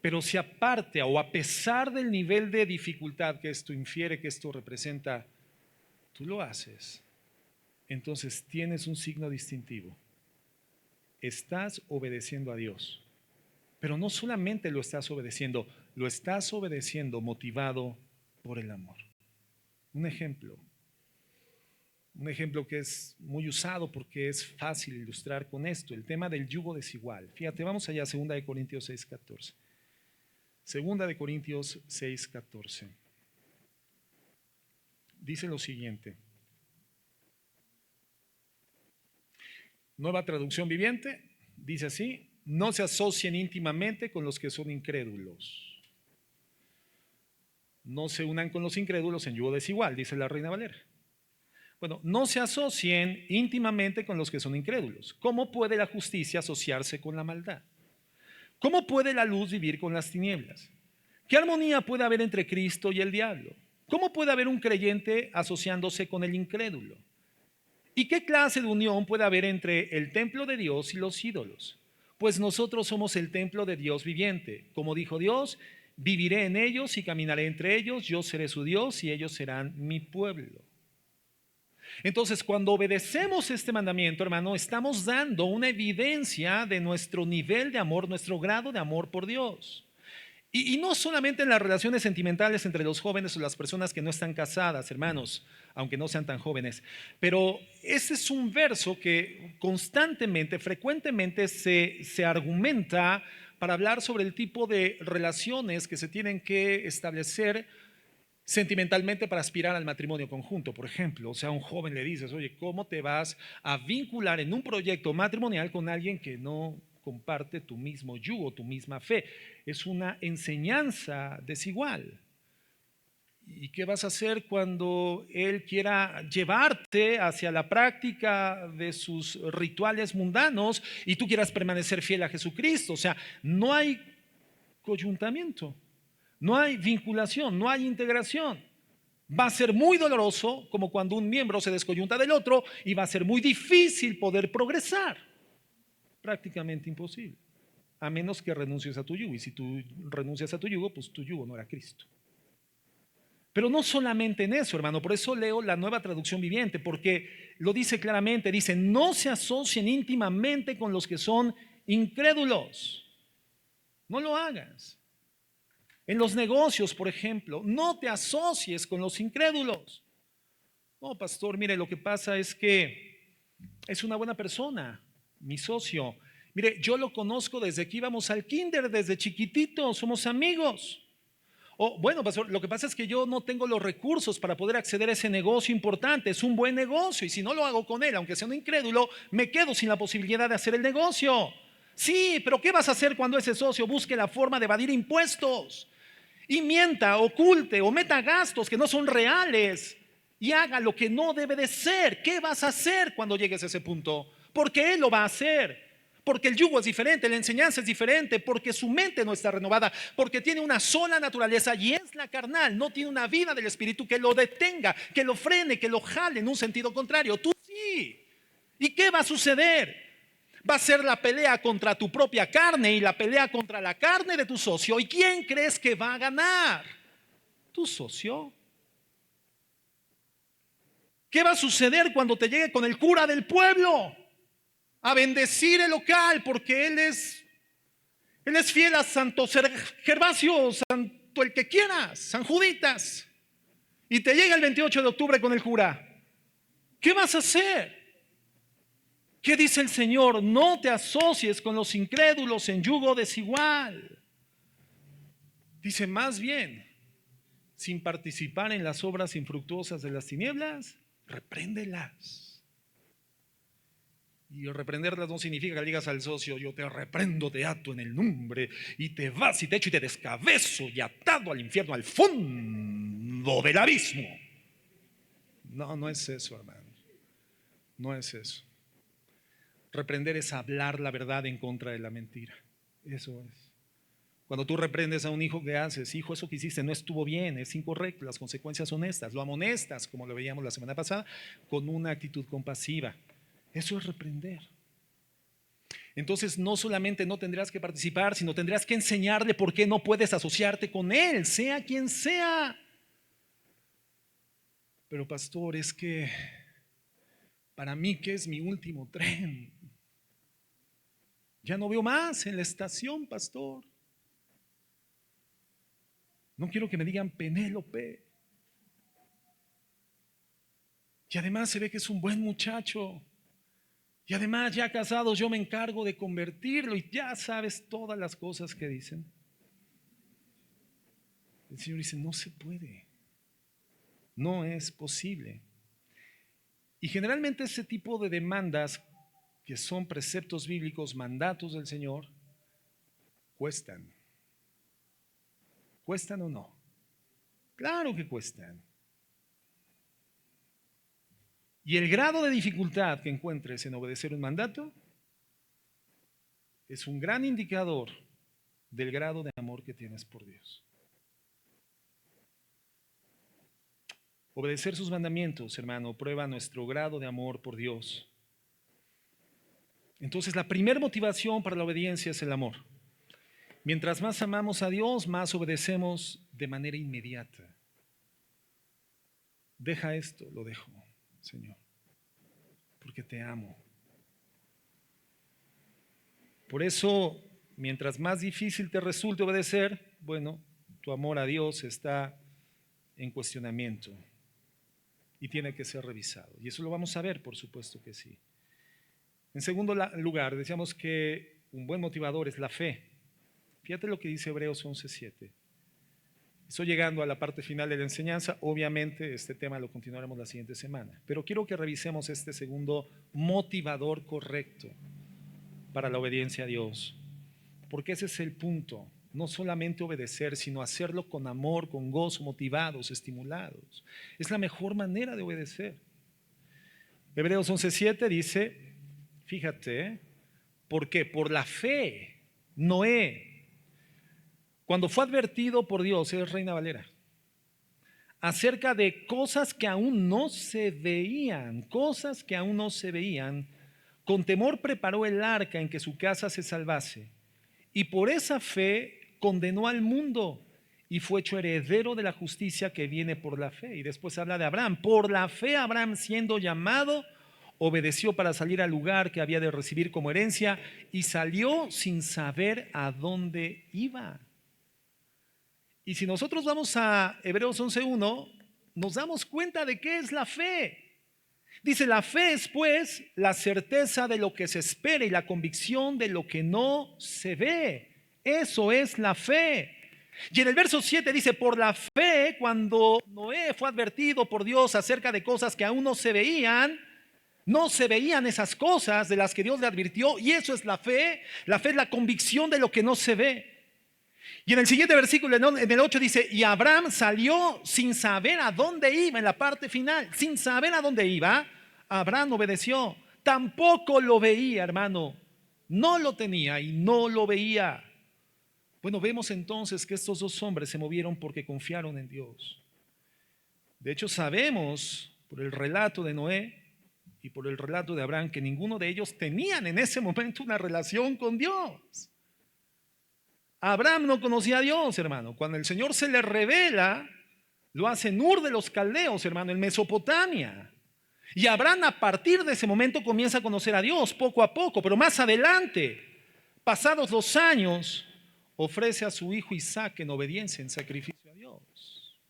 Pero si aparte o a pesar del nivel de dificultad que esto infiere, que esto representa, tú lo haces, entonces tienes un signo distintivo. Estás obedeciendo a Dios. Pero no solamente lo estás obedeciendo motivado por el amor. Un ejemplo que es muy usado porque es fácil ilustrar con esto, el tema del yugo desigual. Fíjate, vamos allá, 2 de Corintios 6:14. 2 de Corintios 6:14. Dice lo siguiente. Nueva traducción viviente, dice así: no se asocien íntimamente con los que son incrédulos. No se unan con los incrédulos en yugo desigual, dice la Reina Valera. Bueno, no se asocien íntimamente con los que son incrédulos. ¿Cómo puede la justicia asociarse con la maldad? ¿Cómo puede la luz vivir con las tinieblas? ¿Qué armonía puede haber entre Cristo y el diablo? ¿Cómo puede haber un creyente asociándose con el incrédulo? ¿Y qué clase de unión puede haber entre el templo de Dios y los ídolos? Pues nosotros somos el templo de Dios viviente. Como dijo Dios, viviré en ellos y caminaré entre ellos, yo seré su Dios y ellos serán mi pueblo. Entonces, cuando obedecemos este mandamiento, hermano, estamos dando una evidencia de nuestro nivel de amor, nuestro grado de amor por Dios. Y no solamente en las relaciones sentimentales entre los jóvenes o las personas que no están casadas, hermanos, aunque no sean tan jóvenes, pero ese es un verso que constantemente, frecuentemente se argumenta para hablar sobre el tipo de relaciones que se tienen que establecer sentimentalmente para aspirar al matrimonio conjunto. Por ejemplo, o sea, a un joven le dices: oye, ¿cómo te vas a vincular en un proyecto matrimonial con alguien que no comparte tu mismo yugo, tu misma fe? Es una enseñanza desigual. ¿Y qué vas a hacer cuando él quiera llevarte hacia la práctica de sus rituales mundanos y tú quieras permanecer fiel a Jesucristo? O sea, no hay coyuntamiento, no hay vinculación, no hay integración. Va a ser muy doloroso, como cuando un miembro se descoyunta del otro, y va a ser muy difícil poder progresar. Prácticamente imposible, a menos que renuncies a tu yugo. Y si tú renuncias a tu yugo, pues tu yugo no era Cristo. Pero no solamente en eso, hermano. Por eso leo la Nueva Traducción Viviente, porque lo dice claramente. Dice: no se asocien íntimamente con los que son incrédulos. No lo hagas. En los negocios, por ejemplo, no te asocies con los incrédulos. No, pastor, mire, lo que pasa es que es una buena persona, mi socio. Mire, yo lo conozco desde que íbamos al kinder, desde chiquitito, somos amigos. O bueno, pastor, lo que pasa es que yo no tengo los recursos para poder acceder a ese negocio importante. Es un buen negocio y si no lo hago con él, aunque sea un incrédulo, me quedo sin la posibilidad de hacer el negocio. Sí, pero ¿qué vas a hacer cuando ese socio busque la forma de evadir impuestos? Y mienta, oculte o meta gastos que no son reales y haga lo que no debe de ser. ¿Qué vas a hacer cuando llegues a ese punto? Porque él lo va a hacer. Porque el yugo es diferente, la enseñanza es diferente, porque su mente no está renovada, porque tiene una sola naturaleza y es la carnal. No tiene una vida del Espíritu que lo detenga, que lo frene, que lo jale en un sentido contrario. Tú sí. ¿Y qué va a suceder? Va a ser la pelea contra tu propia carne y la pelea contra la carne de tu socio. ¿Y quién crees que va a ganar? Tu socio. ¿Qué va a suceder cuando te llegue con el cura del pueblo a bendecir el local porque él es fiel a Santo Gervasio, Santo el que quieras, San Juditas, y te llega el 28 de octubre con el cura? ¿Qué vas a hacer? ¿Qué dice el Señor? No te asocies con los incrédulos en yugo desigual. Dice: más bien, sin participar en las obras infructuosas de las tinieblas, repréndelas. Y reprenderlas no significa que le digas al socio: yo te reprendo, te ato en el nombre, y te vas y te echo y te descabezo y atado al infierno, al fondo del abismo. No, no es eso, hermano. No es eso. Reprender es hablar la verdad en contra de la mentira. Eso es. Cuando tú reprendes a un hijo, ¿qué haces? Hijo, eso que hiciste no estuvo bien, es incorrecto, las consecuencias son estas. Lo amonestas, como lo veíamos la semana pasada, con una actitud compasiva. Eso es reprender. Entonces no solamente no tendrás que participar, sino tendrás que enseñarle por qué no puedes asociarte con él, sea quien sea. Pero pastor, es que para mí que es mi último tren. Ya no veo más en la estación, pastor. No quiero que me digan Penélope. Y además se ve que es un buen muchacho. Y además ya casado yo me encargo de convertirlo y ya sabes todas las cosas que dicen. El Señor dice, no se puede. No es posible. Y generalmente ese tipo de demandas que son preceptos bíblicos, mandatos del Señor, cuestan. ¿Cuestan o no? Claro que cuestan. Y el grado de dificultad que encuentres en obedecer un mandato es un gran indicador del grado de amor que tienes por Dios. Obedecer sus mandamientos, hermano, prueba nuestro grado de amor por Dios. Entonces, la primera motivación para la obediencia es el amor. Mientras más amamos a Dios, más obedecemos de manera inmediata. Deja esto, lo dejo, Señor, porque te amo. Por eso, mientras más difícil te resulte obedecer, bueno, tu amor a Dios está en cuestionamiento y tiene que ser revisado. Y eso lo vamos a ver, por supuesto que sí. En segundo lugar, decíamos que un buen motivador es la fe. Fíjate lo que dice Hebreos 11:7. Estoy llegando a la parte final de la enseñanza. Obviamente este tema lo continuaremos la siguiente semana. Pero quiero que revisemos este segundo motivador correcto para la obediencia a Dios. Porque ese es el punto. No solamente obedecer, sino hacerlo con amor, con gozo, motivados, estimulados. Es la mejor manera de obedecer. Hebreos 11:7 dice, fíjate, ¿por qué? Por la fe, Noé, cuando fue advertido por Dios, es Reina Valera, acerca de cosas que aún no se veían, con temor preparó el arca en que su casa se salvase, y por esa fe condenó al mundo y fue hecho heredero de la justicia que viene por la fe. Y después habla de Abraham. Por la fe Abraham, siendo llamado, obedeció para salir al lugar que había de recibir como herencia y salió sin saber a dónde iba. Y si nosotros vamos a Hebreos 11:1, nos damos cuenta de qué es la fe. Dice, la fe es pues la certeza de lo que se espera y la convicción de lo que no se ve. Eso es la fe. Y en el verso 7 dice, por la fe, cuando Noé fue advertido por Dios acerca de cosas que aún no se veían esas cosas de las que Dios le advirtió, y eso es la fe. La fe es la convicción de lo que no se ve. Y en el siguiente versículo, en el 8 dice, y Abraham salió sin saber a dónde iba, en la parte final, sin saber a dónde iba, Abraham obedeció. Tampoco lo veía, hermano. No lo tenía y no lo veía. Bueno, vemos entonces que estos dos hombres se movieron porque confiaron en Dios. De hecho, sabemos por el relato de Noé y por el relato de Abraham que ninguno de ellos tenían en ese momento una relación con Dios. Abraham no conocía a Dios, hermano. Cuando el Señor se le revela, lo hace en Ur de los Caldeos, hermano, en Mesopotamia. Y Abraham a partir de ese momento comienza a conocer a Dios poco a poco, pero más adelante, pasados los años, ofrece a su hijo Isaac en obediencia, en sacrificio a Dios.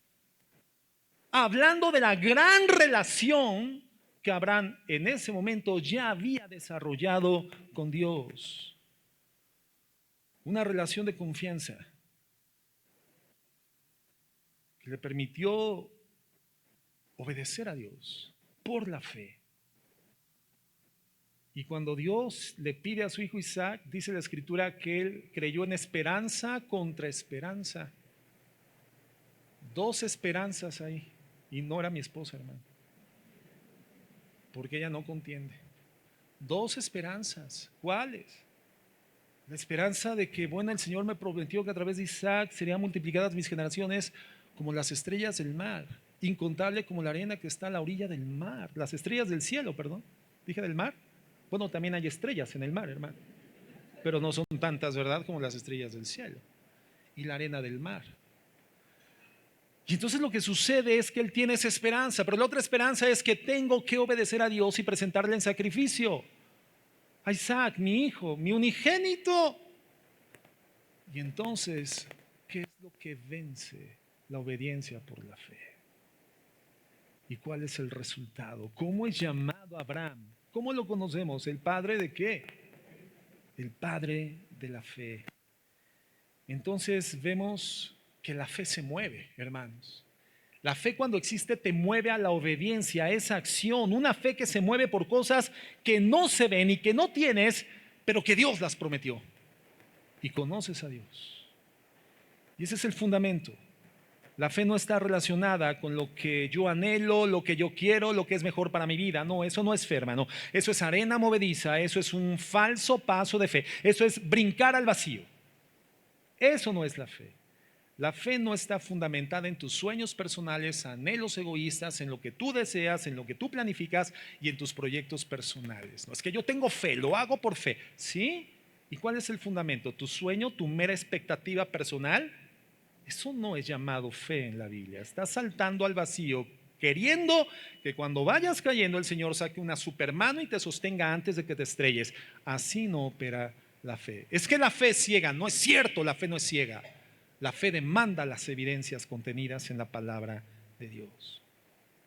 Hablando de la gran relación que Abraham en ese momento ya había desarrollado con Dios. Una relación de confianza que le permitió obedecer a Dios por la fe. Y cuando Dios le pide a su hijo Isaac, dice la Escritura que él creyó en esperanza contra esperanza. Dos esperanzas ahí. Y no era mi esposa, hermano. porque ella no contiende. Dos esperanzas. ¿Cuáles? La esperanza de que, bueno, el Señor me prometió que a través de Isaac serían multiplicadas mis generaciones como las estrellas del mar, incontable como la arena que está a la orilla del mar, las estrellas del cielo, perdón, dije del mar. Bueno, también hay estrellas en el mar, hermano, pero no son tantas, ¿verdad?, como las estrellas del cielo y la arena del mar. Y entonces lo que sucede es que él tiene esa esperanza, pero la otra esperanza es que tengo que obedecer a Dios y presentarle en sacrificio a Isaac, mi hijo, mi unigénito. Y entonces, ¿qué es lo que vence la obediencia por la fe? ¿Y cuál es el resultado? ¿Cómo es llamado Abraham? ¿Cómo lo conocemos? ¿El padre de qué? El padre de la fe. Entonces vemos que la fe se mueve, hermanos. La fe, cuando existe, te mueve a la obediencia, a esa acción. Una fe que se mueve por cosas que no se ven y que no tienes, pero que Dios las prometió. Y conoces a Dios. Y ese es el fundamento. La fe no está relacionada con lo que yo anhelo, lo que yo quiero, lo que es mejor para mi vida. No, eso no es fe, hermano. Eso es arena movediza, eso es un falso paso de fe. Eso es brincar al vacío. Eso no es la fe. La fe no está fundamentada en tus sueños personales, anhelos egoístas, en lo que tú deseas, en lo que tú planificas y en tus proyectos personales. No es que yo tengo fe, lo hago por fe. ¿Sí? ¿Y cuál es el fundamento? ¿Tu sueño, tu mera expectativa personal? Eso no es llamado fe en la Biblia. Estás saltando al vacío, queriendo que cuando vayas cayendo el Señor saque una supermano y te sostenga antes de que te estrelles. Así no opera la fe. Es que la fe es ciega. No es cierto, la fe no es ciega. La fe demanda las evidencias contenidas en la palabra de Dios.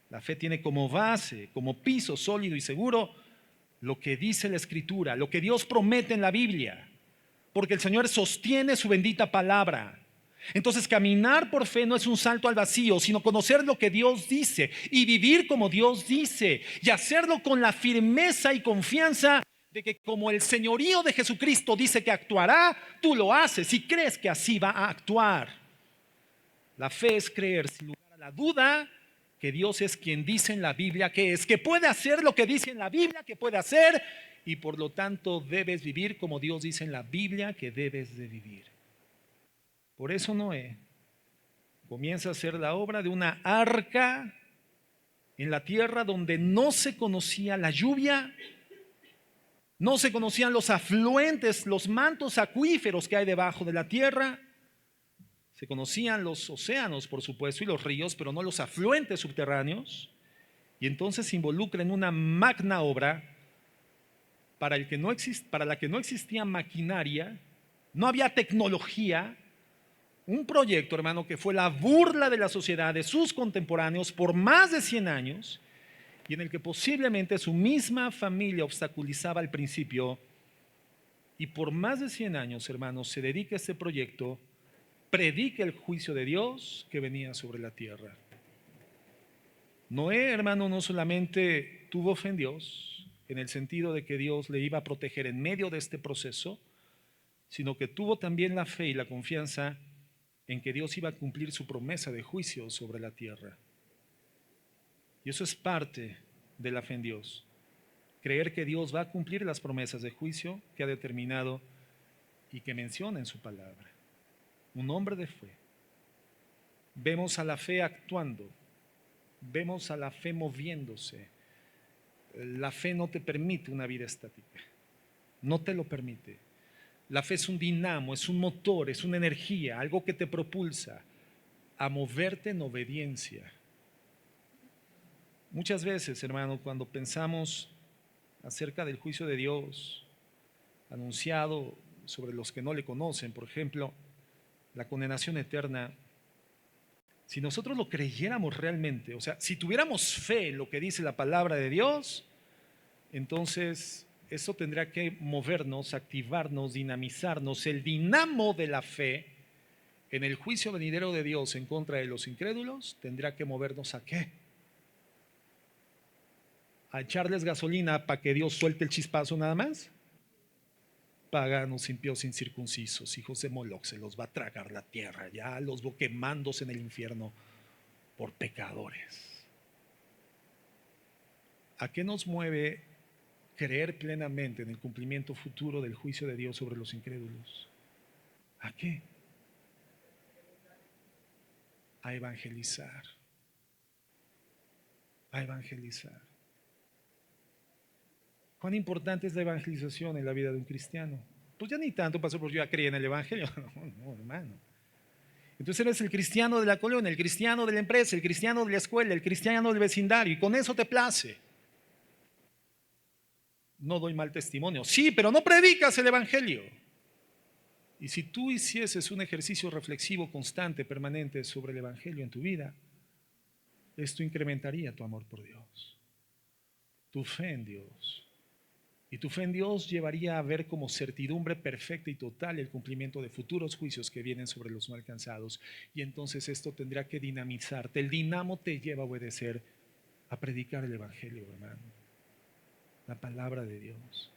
La fe tiene como base, como piso sólido y seguro, lo que dice la Escritura, lo que Dios promete en la Biblia, porque el Señor sostiene su bendita palabra. Entonces, caminar por fe no es un salto al vacío, sino conocer lo que Dios dice y vivir como Dios dice y hacerlo con la firmeza y confianza de que, como el señorío de Jesucristo dice que actuará, tú lo haces y crees que así va a actuar. La fe es creer sin lugar a la duda que Dios es quien dice en la Biblia que es, que puede hacer lo que dice en la Biblia que puede hacer, y por lo tanto debes vivir como Dios dice en la Biblia que debes de vivir. Por eso Noé comienza a hacer la obra de una arca en la tierra donde no se conocía la lluvia, no se conocían los afluentes, los mantos acuíferos que hay debajo de la tierra. Se conocían los océanos, por supuesto, y los ríos, pero no los afluentes subterráneos. Y entonces se involucra en una magna obra para la que no existía maquinaria, no había tecnología. Un proyecto, hermano, que fue la burla de la sociedad, de sus contemporáneos por más de 100 años, y en el que posiblemente su misma familia obstaculizaba al principio. Y por más de 100 años, hermanos, se dedica a este proyecto, predica el juicio de Dios que venía sobre la tierra. Noé, hermano, no solamente tuvo fe en Dios, en el sentido de que Dios le iba a proteger en medio de este proceso, sino que tuvo también la fe y la confianza en que Dios iba a cumplir su promesa de juicio sobre la tierra. Y eso es parte de la fe en Dios. Creer que Dios va a cumplir las promesas de juicio que ha determinado y que menciona en su palabra. Un hombre de fe. Vemos a la fe actuando. Vemos a la fe moviéndose. La fe no te permite una vida estática. No te lo permite. La fe es un dinamo, es un motor, es una energía, algo que te propulsa a moverte en obediencia. Muchas veces, hermano, cuando pensamos acerca del juicio de Dios anunciado sobre los que no le conocen, por ejemplo, la condenación eterna, si nosotros lo creyéramos realmente, o sea, si tuviéramos fe en lo que dice la palabra de Dios, entonces eso tendría que movernos, activarnos, dinamizarnos. El dinamo de la fe en el juicio venidero de Dios en contra de los incrédulos tendrá que movernos ¿a qué? ¿A echarles gasolina para que Dios suelte el chispazo nada más? Paganos, impíos, incircuncisos, hijos de Moloch, se los va a tragar la tierra, ya los veo quemándose en el infierno por pecadores. ¿A qué nos mueve creer plenamente en el cumplimiento futuro del juicio de Dios sobre los incrédulos? ¿A qué? A evangelizar. A evangelizar. ¿Cuán importante es la evangelización en la vida de un cristiano? Pues ya ni tanto, pastor, porque yo ya creí en el evangelio. No, hermano. Entonces eres el cristiano de la colonia, el cristiano de la empresa, el cristiano de la escuela, el cristiano del vecindario, y con eso te place. No doy mal testimonio. Sí, pero no predicas el evangelio. Y si tú hicieses un ejercicio reflexivo constante, permanente sobre el evangelio en tu vida, esto incrementaría tu amor por Dios, tu fe en Dios. Y tu fe en Dios llevaría a ver como certidumbre perfecta y total el cumplimiento de futuros juicios que vienen sobre los no alcanzados. Y entonces esto tendrá que dinamizarte. El dinamo te lleva a obedecer, a predicar el evangelio, hermano. La palabra de Dios.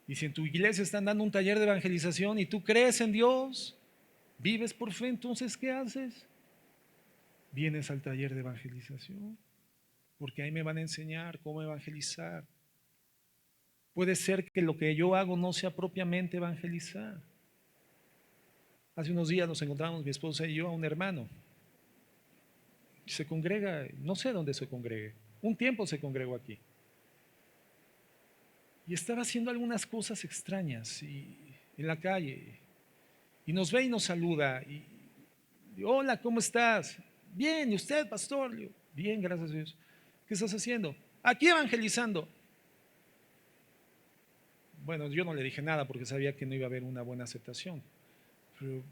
Y si en tu iglesia están dando un taller de evangelización y tú crees en Dios, vives por fe, entonces ¿qué haces? Vienes al taller de evangelización, porque ahí me van a enseñar cómo evangelizar. Puede ser que lo que yo hago no sea propiamente evangelizar. Hace unos días nos encontramos mi esposa y yo a un hermano. Se congrega, no sé dónde se congregue. Un tiempo se congregó aquí. Y estaba haciendo algunas cosas extrañas en la calle. Y nos ve y nos saluda. Y hola, ¿cómo estás? Bien, ¿y usted, pastor? Le digo, bien, gracias a Dios. ¿Qué estás haciendo? Aquí evangelizando. Bueno, yo no le dije nada porque sabía que no iba a haber una buena aceptación. Pero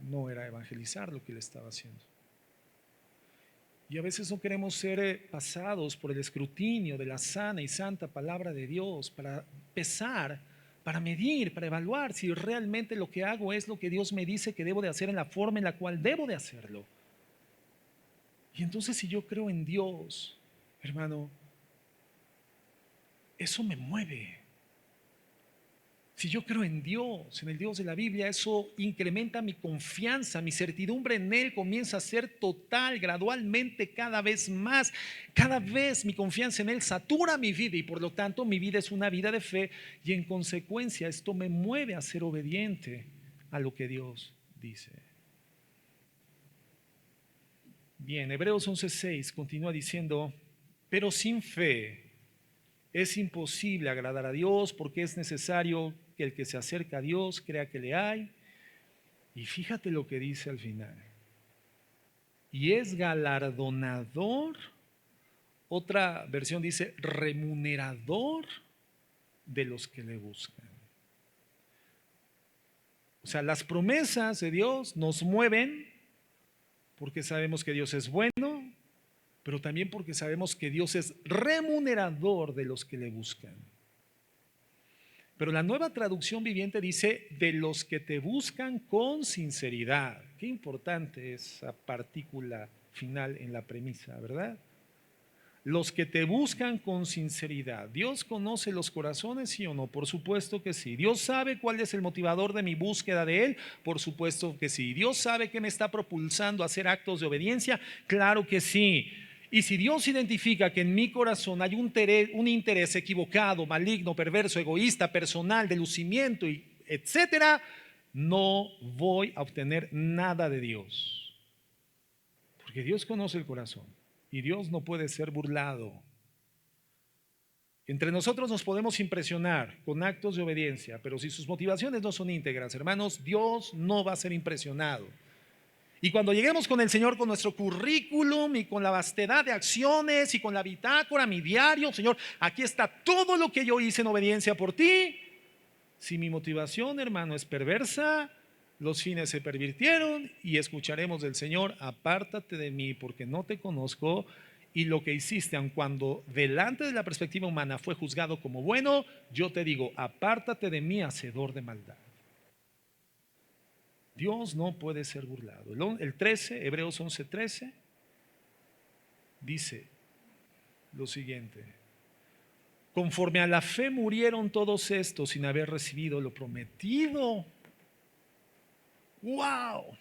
no era evangelizar lo que él estaba haciendo. Y a veces no queremos ser pasados por el escrutinio de la sana y santa palabra de Dios para pesar, para medir, para evaluar si realmente lo que hago es lo que Dios me dice que debo de hacer en la forma en la cual debo de hacerlo. Y entonces si yo creo en Dios, hermano, eso me mueve. Si yo creo en Dios, en el Dios de la Biblia, eso incrementa mi confianza, mi certidumbre en Él comienza a ser total, gradualmente, cada vez más. Cada vez mi confianza en Él satura mi vida y por lo tanto mi vida es una vida de fe y en consecuencia esto me mueve a ser obediente a lo que Dios dice. Bien, Hebreos 11:6 continúa diciendo, pero sin fe es imposible agradar a Dios porque es necesario que el que se acerca a Dios crea que le hay. Y fíjate lo que dice al final. Y es galardonador, otra versión dice remunerador de los que le buscan. O sea, las promesas de Dios nos mueven porque sabemos que Dios es bueno, pero también porque sabemos que Dios es remunerador de los que le buscan. Pero la Nueva Traducción Viviente dice, de los que te buscan con sinceridad. Qué importante esa partícula final en la premisa, ¿verdad? Los que te buscan con sinceridad. ¿Dios conoce los corazones, sí o no? Por supuesto que sí. ¿Dios sabe cuál es el motivador de mi búsqueda de Él? Por supuesto que sí. ¿Dios sabe qué me está propulsando a hacer actos de obediencia? Claro que sí. Y si Dios identifica que en mi corazón hay un interés equivocado, maligno, perverso, egoísta, personal, de lucimiento, etcétera, no voy a obtener nada de Dios. Porque Dios conoce el corazón y Dios no puede ser burlado. Entre nosotros nos podemos impresionar con actos de obediencia, pero si sus motivaciones no son íntegras, hermanos, Dios no va a ser impresionado. Y cuando lleguemos con el Señor con nuestro currículum y con la vastedad de acciones y con la bitácora, mi diario, Señor, aquí está todo lo que yo hice en obediencia por ti. Si mi motivación, hermano, es perversa, los fines se pervirtieron y escucharemos del Señor, apártate de mí porque no te conozco. Y lo que hiciste, aun cuando delante de la perspectiva humana fue juzgado como bueno, yo te digo, apártate de mí, hacedor de maldad. Dios no puede ser burlado. El 13, Hebreos 11:13, dice lo siguiente: conforme a la fe murieron todos estos sin haber recibido lo prometido. ¡Wow!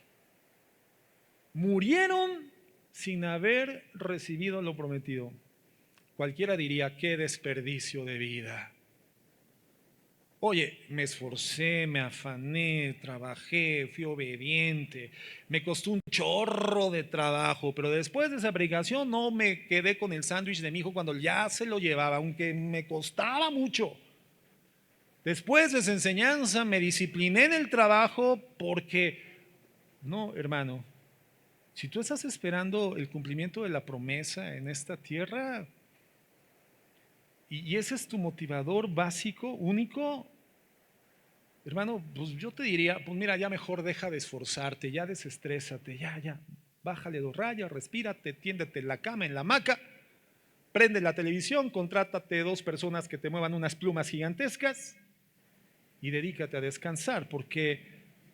Murieron sin haber recibido lo prometido. Cualquiera diría, qué desperdicio de vida. Oye, me esforcé, me afané, trabajé, fui obediente, me costó un chorro de trabajo, pero después de esa predicación no me quedé con el sándwich de mi hijo cuando ya se lo llevaba, aunque me costaba mucho. Después de esa enseñanza me discipliné en el trabajo porque, no, hermano, si tú estás esperando el cumplimiento de la promesa en esta tierra y ese es tu motivador básico, único, hermano, pues yo te diría, pues mira, ya mejor deja de esforzarte, ya desestrésate, ya, bájale 2 rayas, respírate, tiéndete en la cama, en la hamaca, prende la televisión, contrátate 2 personas que te muevan unas plumas gigantescas y dedícate a descansar, porque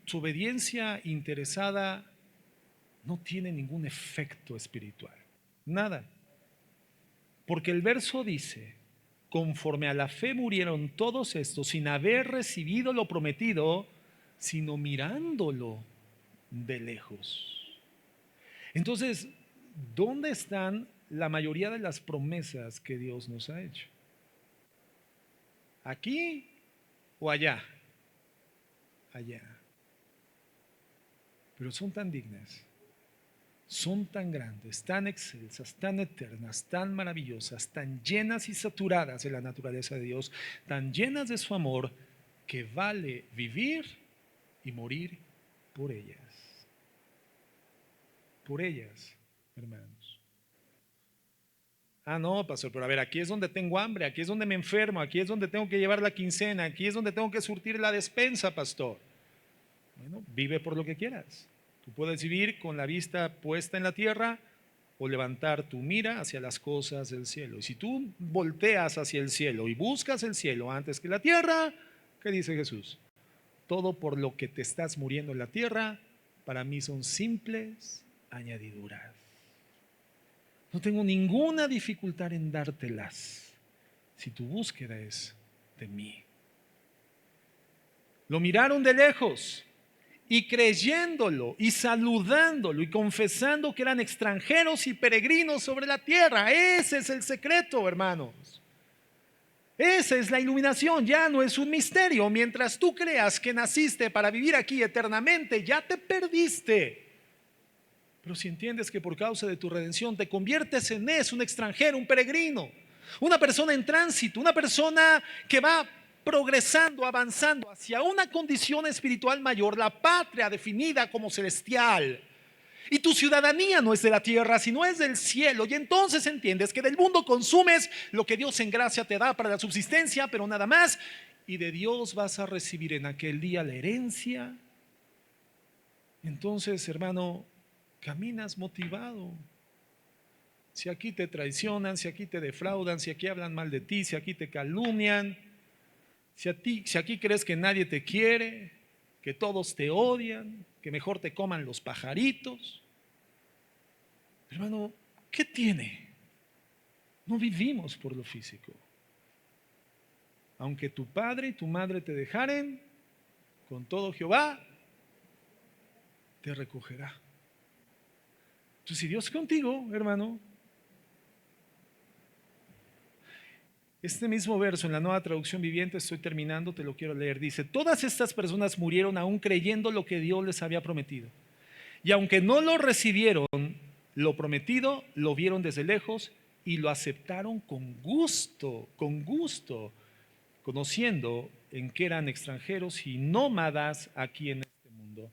tu obediencia interesada no tiene ningún efecto espiritual, nada. Porque el verso dice, conforme a la fe murieron todos estos sin haber recibido lo prometido, sino mirándolo de lejos. Entonces, ¿dónde están la mayoría de las promesas que Dios nos ha hecho? ¿Aquí o allá? Allá. Pero son tan dignas, son tan grandes, tan excelsas, tan eternas, tan maravillosas, tan llenas y saturadas de la naturaleza de Dios, tan llenas de su amor, que vale vivir y morir por ellas. Por ellas, hermanos. Ah, no, pastor, pero a ver, aquí es donde tengo hambre, aquí es donde me enfermo, aquí es donde tengo que llevar la quincena, aquí es donde tengo que surtir la despensa, pastor. Bueno, vive por lo que quieras. Tú puedes vivir con la vista puesta en la tierra o levantar tu mira hacia las cosas del cielo. Y si tú volteas hacia el cielo y buscas el cielo antes que la tierra, ¿qué dice Jesús? Todo por lo que te estás muriendo en la tierra, para mí son simples añadiduras. No tengo ninguna dificultad en dártelas si tu búsqueda es de mí. Lo miraron de lejos y creyéndolo y saludándolo y confesando que eran extranjeros y peregrinos sobre la tierra. Ese es el secreto, hermanos. Esa es la iluminación, ya no es un misterio. Mientras tú creas que naciste para vivir aquí eternamente, ya te perdiste. Pero si entiendes que por causa de tu redención te conviertes en eso, un extranjero, un peregrino, una persona en tránsito, una persona que va progresando, avanzando hacia una condición espiritual mayor, la patria definida como celestial. Y tu ciudadanía no es de la tierra, sino es del cielo. Y entonces entiendes que del mundo consumes lo que Dios en gracia te da para la subsistencia, pero nada más. Y de Dios vas a recibir en aquel día la herencia. Entonces, hermano, caminas motivado. Si aquí te traicionan, si aquí te defraudan, si aquí hablan mal de ti, si aquí te calumnian, si aquí crees que nadie te quiere, que todos te odian, que mejor te coman los pajaritos. Hermano, ¿qué tiene? No vivimos por lo físico. Aunque tu padre y tu madre te dejaren, con todo Jehová te recogerá. Entonces, si Dios es contigo, hermano, este mismo verso en la Nueva Traducción Viviente, estoy terminando, te lo quiero leer, dice, todas estas personas murieron aún creyendo lo que Dios les había prometido. Y aunque no lo recibieron, lo prometido, lo vieron desde lejos y lo aceptaron con gusto, conociendo en que eran extranjeros y nómadas aquí en este mundo.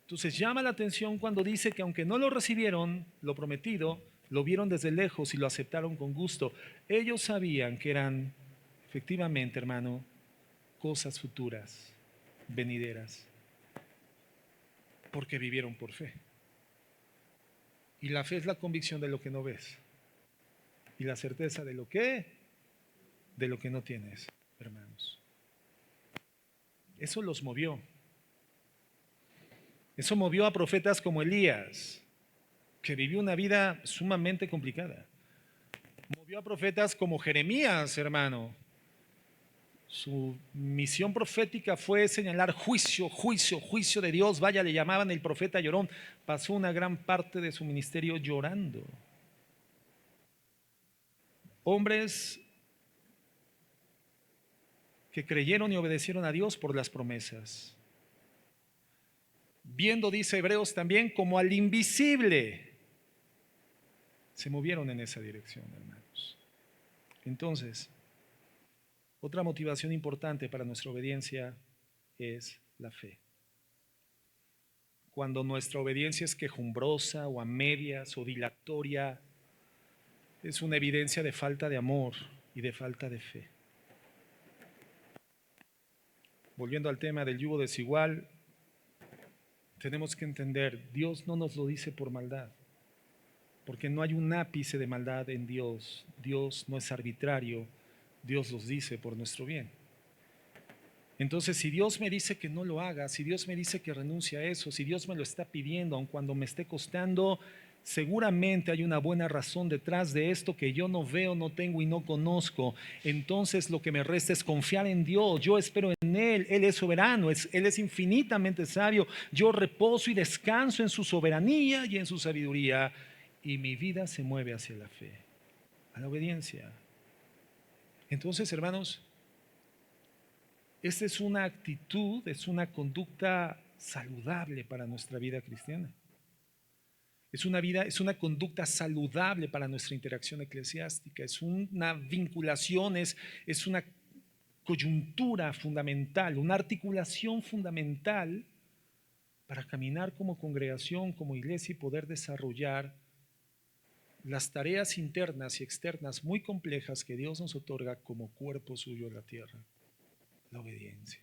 Entonces llama la atención cuando dice que aunque no lo recibieron, lo prometido, lo vieron desde lejos y lo aceptaron con gusto. Ellos sabían que eran, efectivamente, hermano, cosas futuras, venideras, porque vivieron por fe. Y la fe es la convicción de lo que no ves y la certeza de lo que no tienes, hermanos. Eso los movió. Eso movió a profetas como Elías, que vivió una vida sumamente complicada. Movió a profetas como Jeremías, hermano, Su misión profética fue señalar juicio, juicio, juicio de Dios. Vaya, le llamaban el profeta llorón. Pasó una gran parte de su ministerio llorando. Hombres que creyeron y obedecieron a Dios por las promesas. Viendo, dice Hebreos también, como al invisible. Se movieron en esa dirección, hermanos. Entonces, otra motivación importante para nuestra obediencia es la fe. Cuando nuestra obediencia es quejumbrosa o a medias o dilatoria, es una evidencia de falta de amor y de falta de fe. Volviendo al tema del yugo desigual, tenemos que entender, Dios no nos lo dice por maldad, porque no hay un ápice de maldad en Dios. Dios no es arbitrario, Dios los dice por nuestro bien. Entonces, si Dios me dice que no lo haga, si Dios me dice que renuncie a eso, si Dios me lo está pidiendo, aun cuando me esté costando, seguramente hay una buena razón detrás de esto que yo no veo, no tengo y no conozco. Entonces, lo que me resta es confiar en Dios. Yo espero en Él. Él es soberano, Él es infinitamente sabio. Yo reposo y descanso en su soberanía y en su sabiduría. Y mi vida se mueve hacia la fe, a la obediencia. Entonces, hermanos, esta es una actitud, es una conducta saludable para nuestra vida cristiana. Es una conducta saludable para nuestra interacción eclesiástica. Es una vinculación, es una coyuntura fundamental, una articulación fundamental para caminar como congregación, como iglesia y poder desarrollar las tareas internas y externas muy complejas que Dios nos otorga como cuerpo suyo en la tierra. La obediencia.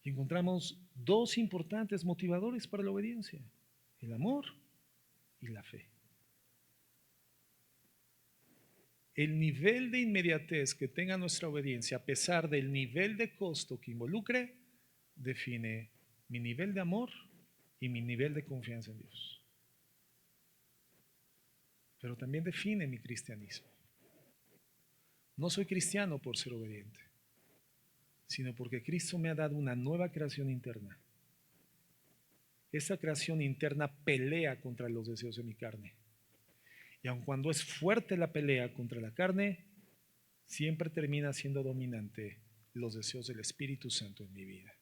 Y encontramos dos importantes motivadores para la obediencia: el amor y la fe. El nivel de inmediatez que tenga nuestra obediencia, a pesar del nivel de costo que involucre, define mi nivel de amor y mi nivel de confianza en Dios. Pero también define mi cristianismo. No soy cristiano por ser obediente, sino porque Cristo me ha dado una nueva creación interna. Esa creación interna pelea contra los deseos de mi carne. Y aun cuando es fuerte la pelea contra la carne, siempre termina siendo dominante los deseos del Espíritu Santo en mi vida.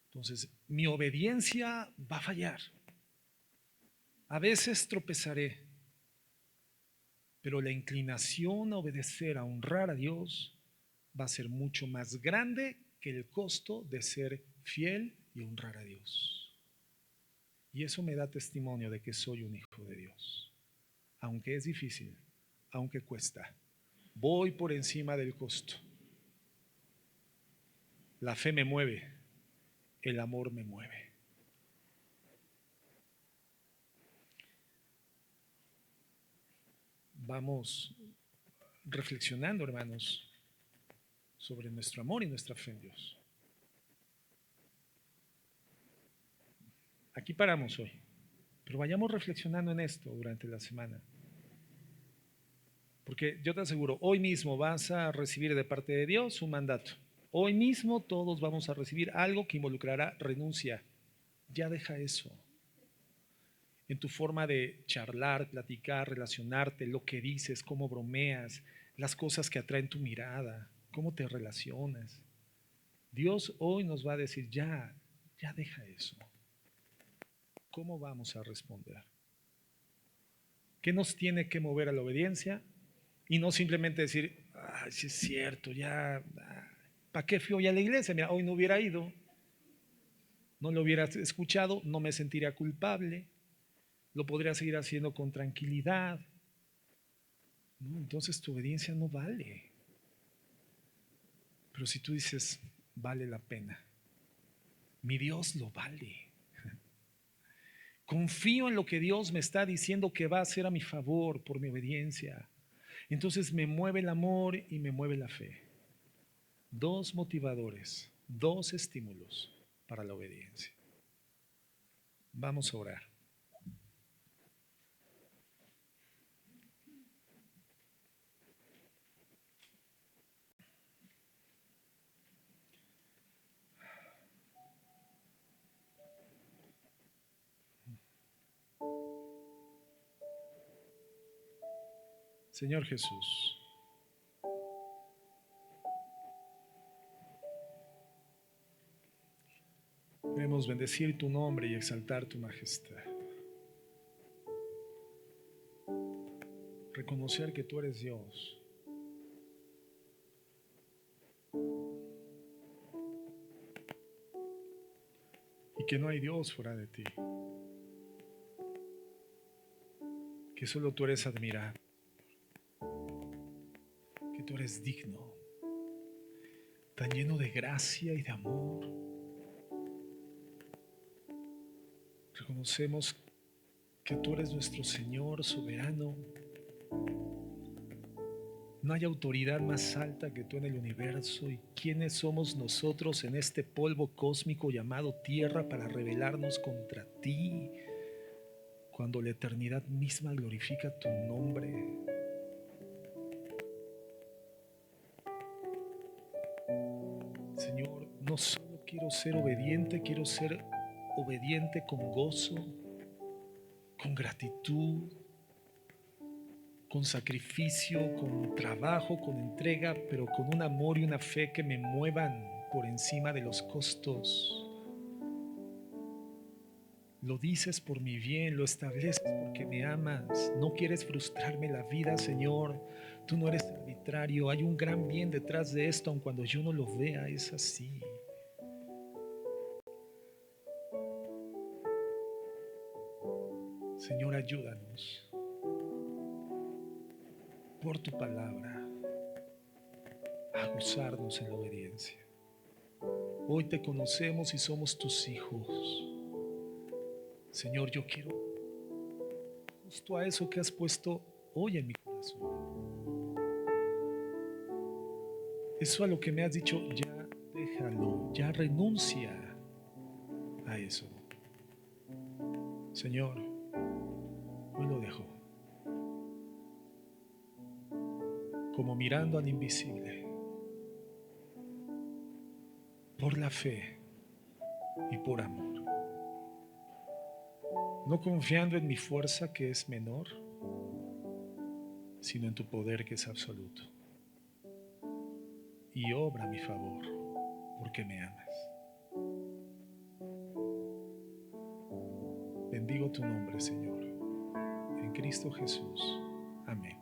Entonces, mi obediencia va a fallar. A veces tropezaré, pero la inclinación a obedecer, a honrar a Dios, va a ser mucho más grande que el costo de ser fiel y honrar a Dios. Y eso me da testimonio de que soy un hijo de Dios. Aunque es difícil, aunque cuesta, voy por encima del costo. La fe me mueve, el amor me mueve. Vamos reflexionando, hermanos, sobre nuestro amor y nuestra fe en Dios. Aquí paramos hoy, pero vayamos reflexionando en esto durante la semana. Porque yo te aseguro, hoy mismo vas a recibir de parte de Dios un mandato. Hoy mismo todos vamos a recibir algo que involucrará renuncia. Ya deja eso. En tu forma de charlar, platicar, relacionarte, lo que dices, cómo bromeas, las cosas que atraen tu mirada, cómo te relacionas. Dios hoy nos va a decir, ya deja eso. ¿Cómo vamos a responder? ¿Qué nos tiene que mover a la obediencia? Y no simplemente decir, sí es cierto, ¿para qué fui hoy a la iglesia? Mira, hoy no hubiera ido, no lo hubiera escuchado, no me sentiría culpable, lo podría seguir haciendo con tranquilidad. No, entonces tu obediencia no vale. Pero si tú dices, vale la pena, mi Dios lo vale. Confío en lo que Dios me está diciendo que va a hacer a mi favor por mi obediencia. Entonces me mueve el amor y me mueve la fe. Dos motivadores, dos estímulos para la obediencia. Vamos a orar. Señor Jesús, queremos bendecir tu nombre y exaltar tu majestad. Reconocer que tú eres Dios. Y que no hay Dios fuera de ti. Que solo tú eres admirado. Que tú eres digno. Tan lleno de gracia y de amor. Reconocemos que tú eres nuestro Señor soberano. No hay autoridad más alta que tú en el universo. ¿Y quiénes somos nosotros en este polvo cósmico llamado tierra para rebelarnos contra ti? Cuando la eternidad misma glorifica tu nombre. Señor, no solo quiero ser obediente, quiero ser obediente con gozo, con gratitud, con sacrificio, con trabajo, con entrega, pero con un amor y una fe que me muevan por encima de los costos. Lo dices por mi bien, lo estableces porque me amas. No quieres frustrarme la vida, Señor. Tú no eres arbitrario. Hay un gran bien detrás de esto, aun cuando yo no lo vea, es así. Señor, ayúdanos por tu palabra a gozarnos en la obediencia. Hoy te conocemos y somos tus hijos. Señor, yo quiero justo a eso que has puesto hoy en mi corazón. Eso a lo que me has dicho, ya déjalo, ya renuncia a eso. Señor, hoy lo dejo. Como mirando al invisible, por la fe y por amor. No confiando en mi fuerza que es menor, sino en tu poder que es absoluto. Y obra a mi favor, porque me amas. Bendigo tu nombre, Señor. En Cristo Jesús. Amén.